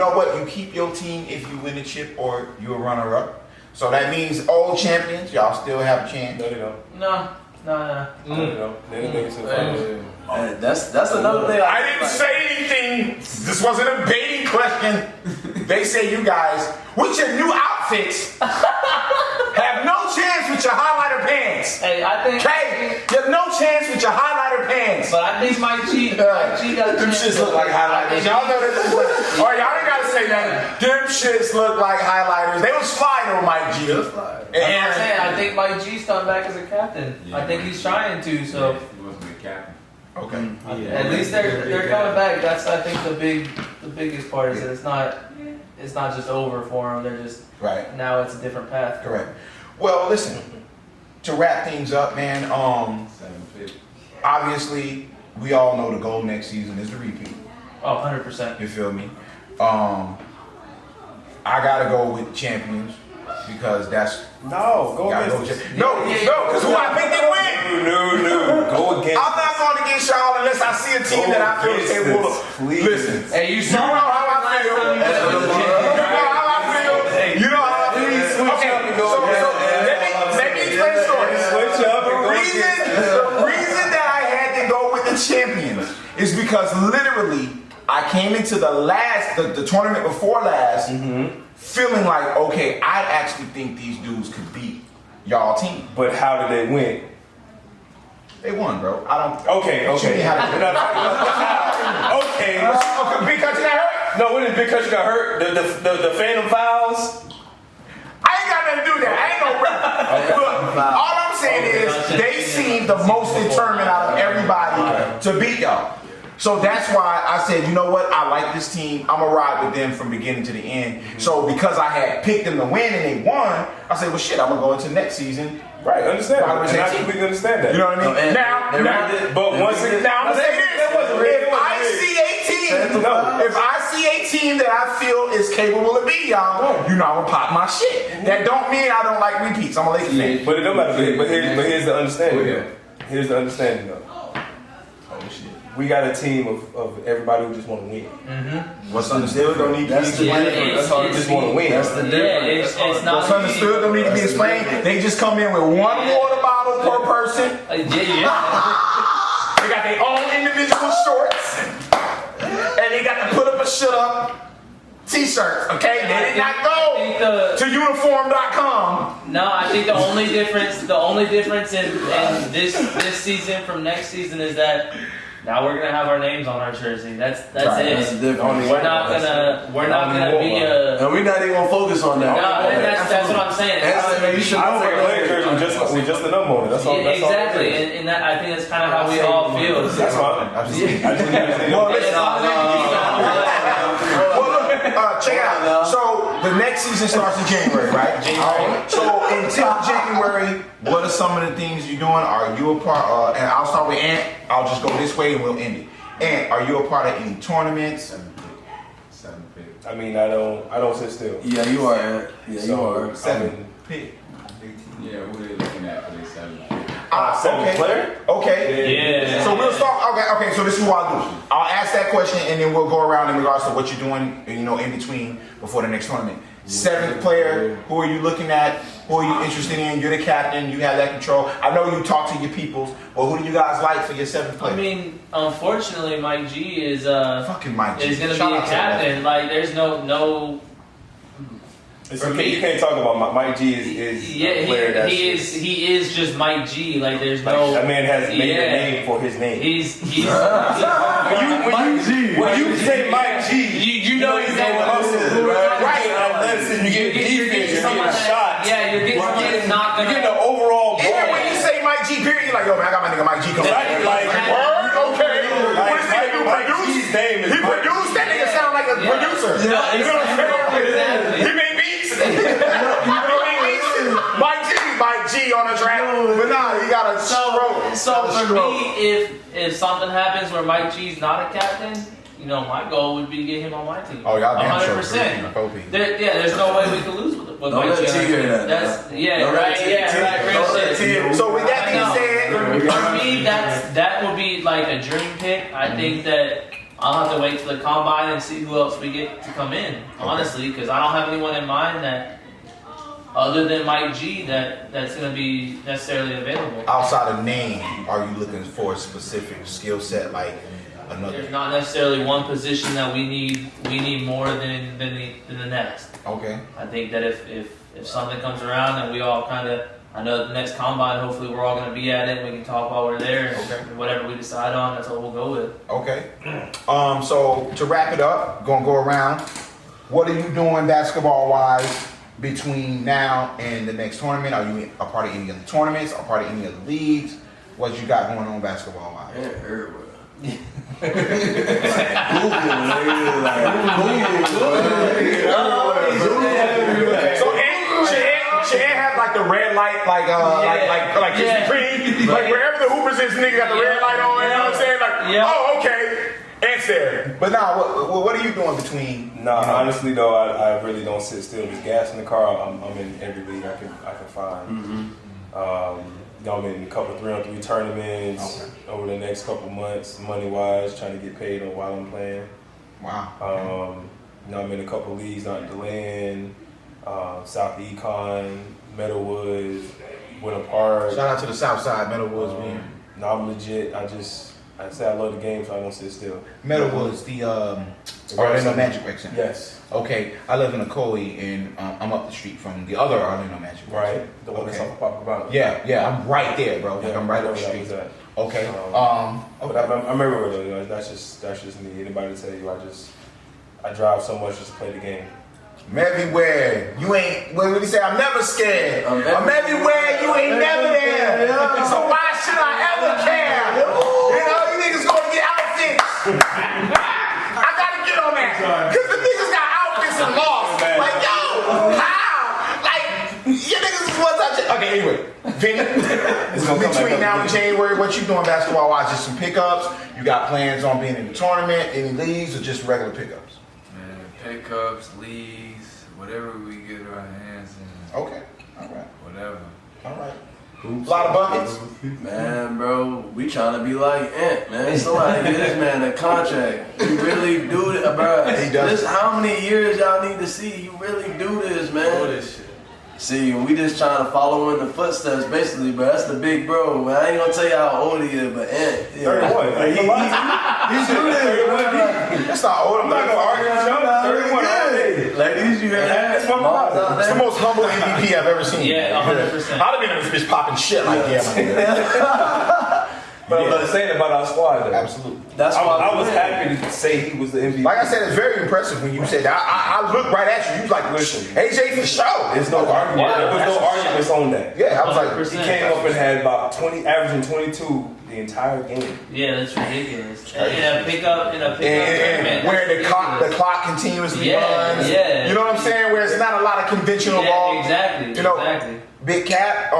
keep your team if you win the chip or you're a runner up. So that means old champions, y'all still have a chance. No, they don't. No. No, they don't. They didn't make it to the finals. That's another thing. I didn't say anything. This wasn't a baiting question. they say you guys, with your new outfits, have no chance with your highlighter pants. Hey, I think. Okay? You have no chance with your highlighter pants. But I think Mike G got a Them chance. shits look like highlighters. Y'all know that. Or y'all ain't gotta say that. Them shits look like highlighters. They was flying on Mike G. That's what I'm saying. I think Mike G's coming back as a captain. Yeah. I think he's trying to. So He wants to be a captain. Okay. at least they're coming back. That's I think the biggest part is that it's not just over for them. They're just Right. now it's a different path. Correct. Well, listen. To wrap things up, man. 750. Obviously, we all know the goal next season is the repeat. Oh, 100%. You feel me? I gotta go with champions because that's No, go gotta go against. no, because who I think they win. No. Go against. I'm not going against y'all unless I see a team that I feel is capable of. Please. Listen, Hey, you you saw know how I last feel. time you You know how I feel. You know how I feel. Okay, so let me explain the story. Switch up and go The reason that I had to go with the champions is because literally I came into the tournament before last feeling like, okay, I actually think these dudes could beat y'all team. But how did they win? They won, bro. I don't. Okay. Show me how to- Okay. Because you got hurt. No, when did Big Country got hurt? The Phantom Fouls? I ain't got nothing to do with that. I ain't no rep. Look, all I'm saying is they seem the most determined out of everybody to beat y'all. So that's why I said, you know what? I like this team. I'm going to ride with them from beginning to the end. So because I had picked them to win and they won, I said, well, shit, I'm going to go into next season. Right, understand. Why was And I that team? completely understand that. You know what I mean? and now, But once again, now I'm saying this. that wasn't real. If I see a team, No. if I see a team that I feel is capable of beating y'all, you know I'm gonna pop my shit. That don't mean I don't like repeats. I'm a Lakers fan. But it don't matter. But here's the understanding. Yeah. Here's the understanding though. We got a team of everybody who just want to win. What's understood don't need to be That's the explained. difference. That's all. Just want to win. That's the Yeah, difference. it's not. What's understood don't need to be explained. They just come in with one water bottle per person. Yeah. They got their own individual shorts, and they got to put up a shut up t-shirts. Okay, they did not go to uniform.com. No, I think the only difference in this season from next season is that now we're gonna have our names on our jersey. That's Right, it. That's the difference. We're not gonna be a. And we're not even gonna focus on that. No, and that's what I'm saying. You should I don't wear a player jersey with just a number on it. That's all. Yeah, That's all exactly, it is. and that I think that's kind of how we all feel. That's fine. Absolutely. I just need to say Well, that. listen, well, look, check it out. So the next season starts in January, right? January. So until January, what are some of the things you're doing? Are you a part? And I'll start with Ant. I'll just go this way and we'll end it. Ant, are you a part of any tournaments? 750. I mean, I don't sit still. Yeah, you are. Yeah, you So, are. 7 pick. Yeah, what are they looking at for this 750? Seventh player? Okay. Yeah. So we'll start. Okay. So this is what I'll do. I'll ask that question, and then we'll go around in regards to what you're doing, in between before the next tournament. 7th player. Who are you looking at? Who are you interested in? You're the captain. You have that control. I know you talk to your peoples. Well, who do you guys like for your 7th player? I mean, unfortunately, Mike G is fucking Mike G. is gonna Shout be a out to that. captain. Like, there's no. For me, you can't talk about Mike G is Yeah, a player that's he is just Mike G. Like, there's like, no. that man has made a Yeah. name for his name. He's When you say Mike G, you know exactly hustle, who we're talking right? about. Athleticism, you get defense, you're getting someone that- shots. Yeah, you're getting someone that's not You're gonna. getting the overall Even ball. when you say Mike G, period, you're like, yo, man, I got my nigga Mike G coming. Exactly, like, word, okay. What is he do? Mike Produce? G's name is He Mike. produced. That nigga sound like a Yeah. producer. Yeah, You know what I'm saying? exactly. He made beats. Mike G on a track. But nah, he got a So for me, if something happens where Mike G's not a captain, my goal would be to get him on my team. Oh, y'all damn sure 100%. three. There's no way we can lose with Don't Mike let G. T hear that. That's Don't right. let Yeah, T- right. Real don't let shit. T hear. So with that I being know. said, For me, that would be like a dream pick. I think that I'll have to wait till the combine and see who else we get to come in. Honestly, because I don't have anyone in mind that, other than Mike G, that's going to be necessarily available. outside of name, are you looking for a specific skill set? Like another. There's not necessarily one position that we need more than the next. Okay. I think that if something comes around and we all kind of, I know the next combine, hopefully we're all going to be at it and we can talk while we're there. Okay. And whatever we decide on, that's what we'll go with. Okay. So to wrap it up, gonna go around. What are you doing basketball wise between now and the next tournament? Are you a part of any of the tournaments? A part of any of the leagues? What you got going on basketball wise? Man, everywhere. So Ant has like the red light, like Krispy Kreme, like wherever the hoopers is, nigga got the red light on. You know what I'm saying? Like, oh, okay. Ant's there. But now, what are you doing between? No, honestly though, I really don't sit still. There's gas in the car. I'm in every league I can find. I'm in a couple 3-on-3 tournaments over the next couple months, money wise, trying to get paid on while I'm playing. Wow. I'm in a couple leagues out in DeLand, South Econ, Meadowwoods, Winter Park. Shout out to the South Side, Meadowwoods being. No, I'm legit. I say I love the game, so I don't sit still. Meadowwoods, the Orlando Magic Rec Center. Yes. Okay, I live in Ocoee, and I'm up the street from the other Orlando Magic Rec Center. Right. The one that's off of Copacabana. Yeah, I'm right there, bro. Like, I'm right up the That street. was that. Okay. But I'm everywhere though. You know, that's just me. Anybody tell you I drive so much just to play the game. I'm everywhere. You ain't. What did he say? I'm never scared. I'm everywhere. You ain't never there. So why should I ever care? You know, you niggas gonna get outfits. I gotta get on that. Cause the niggas got outfits and lost. Like, yo, how? Like, your niggas is one touch. Okay, anyway. Vinny, between now and January, what you doing basketball wise? Just some pickups? You got plans on being in the tournament, any leagues, or just regular pickups? Man, pickups, leagues, whatever we get our hands in. Okay, all right, Whatever. all right. A lot of buckets. Man, bro, we trying to be like Ant, man. Somebody get this man a contract. You really do it, bro. He does. This how many years y'all need to see? You really do this, man. All this shit. See, we just trying to follow in the footsteps, basically, but that's the big bro, man. I ain't gonna tell you how old he is, but Ant. 31. He's doing this, That's not old. I'm not gonna argue with you. 31. Ladies, you hear that? That's my Moms out It's the there. most humble MVP I've ever seen. Yeah, 100%. I'd have been in this bitch popping shit like, yeah, my nigga. But I'm saying about our squad though. Absolutely. That's why I was happy to say he was the MVP. Like I said, it's very impressive when you said that. I looked right at you. You was like, Listen. AJ for sure. There's no argument. Wow, There was no that's- arguments on that. Yeah, I was like, 100%. He came up and had about 20, averaging 22 the entire game. Yeah, that's ridiculous. In a pickup and tournament. where the that's clock continuously Yeah, runs. yeah. You know what I'm saying? Where it's not a lot of conventional ball. Yeah, exactly. You know, exactly. Big Cat,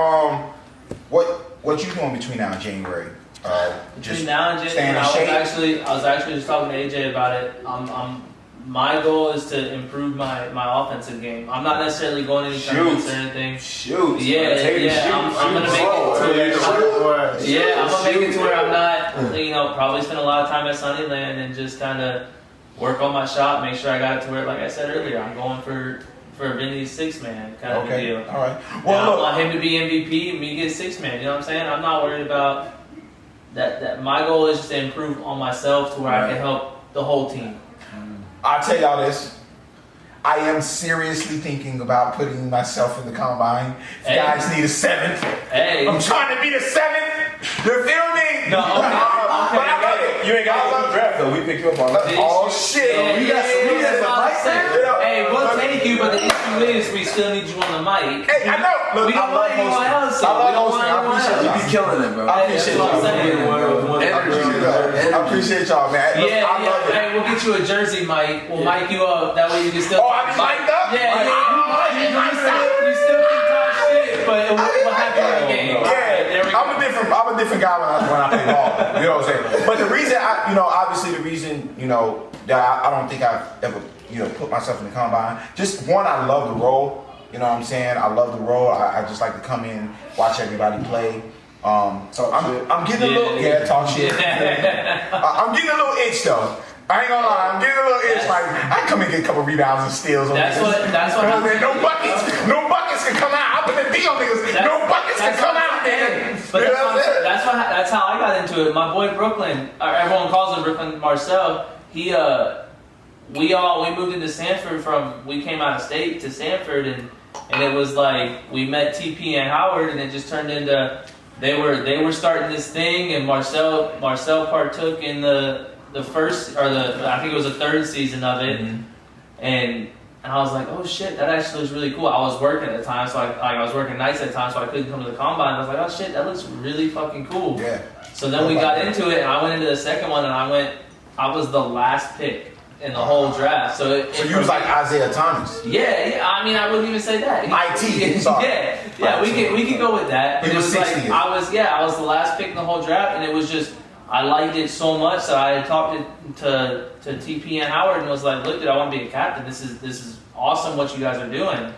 what you doing between now and January? Between now and staying January, in shape? I was actually just talking to AJ about it. My goal is to improve my offensive game. I'm not necessarily going any tournaments or anything. Shoot. Yeah. I'm gonna make it to where I'm gonna make it to where I'm not, probably spend a lot of time at Sunnyland and just kind of work on my shot, make sure I got it to where, like I said earlier, I'm going for Vinny's 6-man kind of deal. All right. Well, I Well, want him to be MVP and me get 6-man. You know what I'm saying? I'm not worried about that. My goal is just to improve on myself to where I can help the whole team. I'll tell y'all this. I am seriously thinking about putting myself in the combine. If Hey. you guys need a 7th. Hey. I'm trying to be the 7th. You feel me? No, okay. But I love it. You ain't got to draft though. We pick you up on that. Oh shit. we got some mic there? Hey, we'll take you, but the issue is we still need you on the mic. Hey, I know. Look, We don't I love want anyone hosting. else. I love We don't hosting. I want anyone appreciate else. y'all. You be killing it, bro. I appreciate That's what I'm saying. y'all. I appreciate y'all, man. Look, Yeah, I love it. Hey, we'll get you a jersey mic. We'll mic you up. That way you can still. Oh, I be mic'd up? Yeah, you still can talk shit, but we'll have you in the game. There we go. I'm a different guy when I play ball. You know what I'm saying? But the reason obviously the reason, that I don't think I've ever, put myself in the combine. Just one, I love the role. You know what I'm saying? I love the role. I just like to come in, watch everybody play. I'm getting a little talk shit. I'm getting a little itch though. I ain't gonna lie, I'm getting a little itch. Like I come and get a couple rebounds and steals. That's what. No buckets can come out. I put the D on niggas. No buckets can come out. But that's how I got into it. My boy Brooklyn, everyone calls him Brooklyn Marcel. We moved into Sanford we came out of state to Sanford, and it was like we met TP and Howard, and it just turned into they were starting this thing, and Marcel partook in the first I think it was the third season of it, and I was like, oh shit, that actually looks really cool. I was working at the time, so I was working nights at the time, so I couldn't come to the combine. I was like, oh shit, that looks really fucking cool. Yeah. So then we got into it, and I went into the second one, and I was the last pick in the whole draft. So you was like Isaiah Thomas. Yeah, I mean, I wouldn't even say that. IT, sorry. Yeah, we could go with that. He It was was like 60th. I was the last pick in the whole draft, and it was just I liked it so much that I had talked to TP and Howard and was like, look, dude, I want to be a captain. This is awesome what you guys are doing.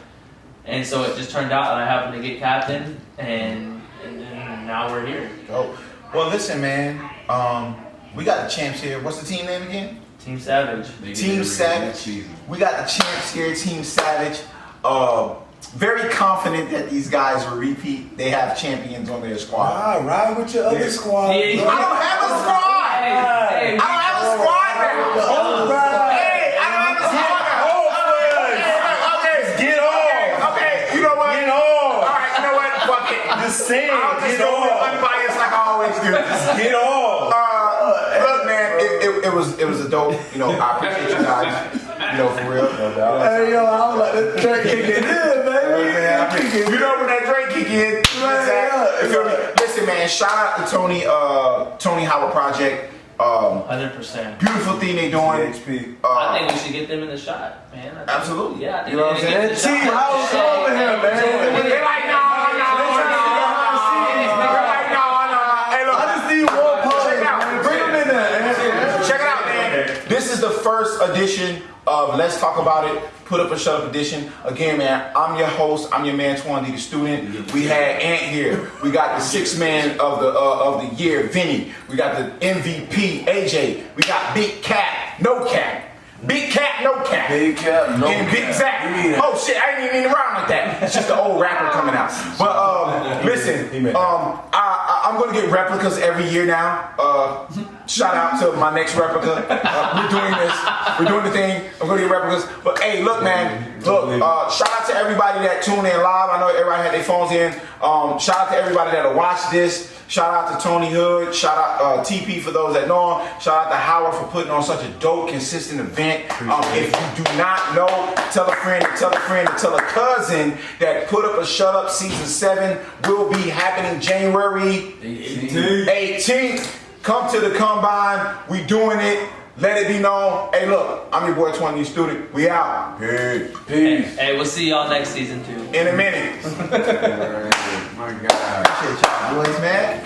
And so it just turned out that I happened to get captain, and now we're here. Oh, well, listen, man. We got the champs here. What's the team name again? Team Savage. Team Savage. We got the champs here, Team Savage. Very confident that these guys will repeat. They have champions on their squad. Ride with your other squad. Yeah. I don't have a squad. Hey, I don't have a squad now. Hey, I don't have a squad now. Okay, Get on. okay. You know what? Get on. All right, you know what? Fuck it. Just say I'll just go with unbiased like I always do. Get on. Look, man, it was a dope. You know, I appreciate you guys. You know, for real. No doubt. Hey, yo, I was like, this track kicking in, baby. You know when that Drake kick in. You feel me? Listen, man. Shout out to Tony Howard Project. 100%. Beautiful thing they doing. HP. I think we should get them in the shot, man. Absolutely. Yeah, I think You know what I'm they need to saying? get in the shot. Howard's over here, man. They're like, no. Hey, look. I just need one pose. Check it out. Bring them in there. Check it out, man. This is the first edition of Let's Talk About It, Put Up or Shut Up edition. Again, man, I'm your host. I'm your man, Twan D, the student. We had Ant here. We got the sixth man of the year, Vinny. We got the MVP, AJ. We got Big Cap, No Cap. Big Cap, No Cap. Big Cap, No And Big Cap. Zach. Oh shit, I ain't even mean to rhyme like that. It's just the old rapper coming out. But listen, I'm gonna get replicas every year now. Shout out to my next replica. We're doing this. We're doing the thing. I'm gonna get replicas. But hey, look, man. Look, shout out to everybody that tuned in live. I know everybody had their phones in. Shout out to everybody that'll watch this. Shout out to Tony Hood. Shout out TP for those that know him. Shout out to Howard for putting on such a dope, consistent event. If you do not know, tell a friend, and tell a friend, and tell a cousin that Put Up or Shut Up Season 7 will be happening January 18th. Come to the combine. We doing it. Let it be known. Hey, look, I'm your boy Twan D, student. We out. Peace. Hey, we'll see y'all next season too. In a minute. My God. Appreciate y'all boys, man.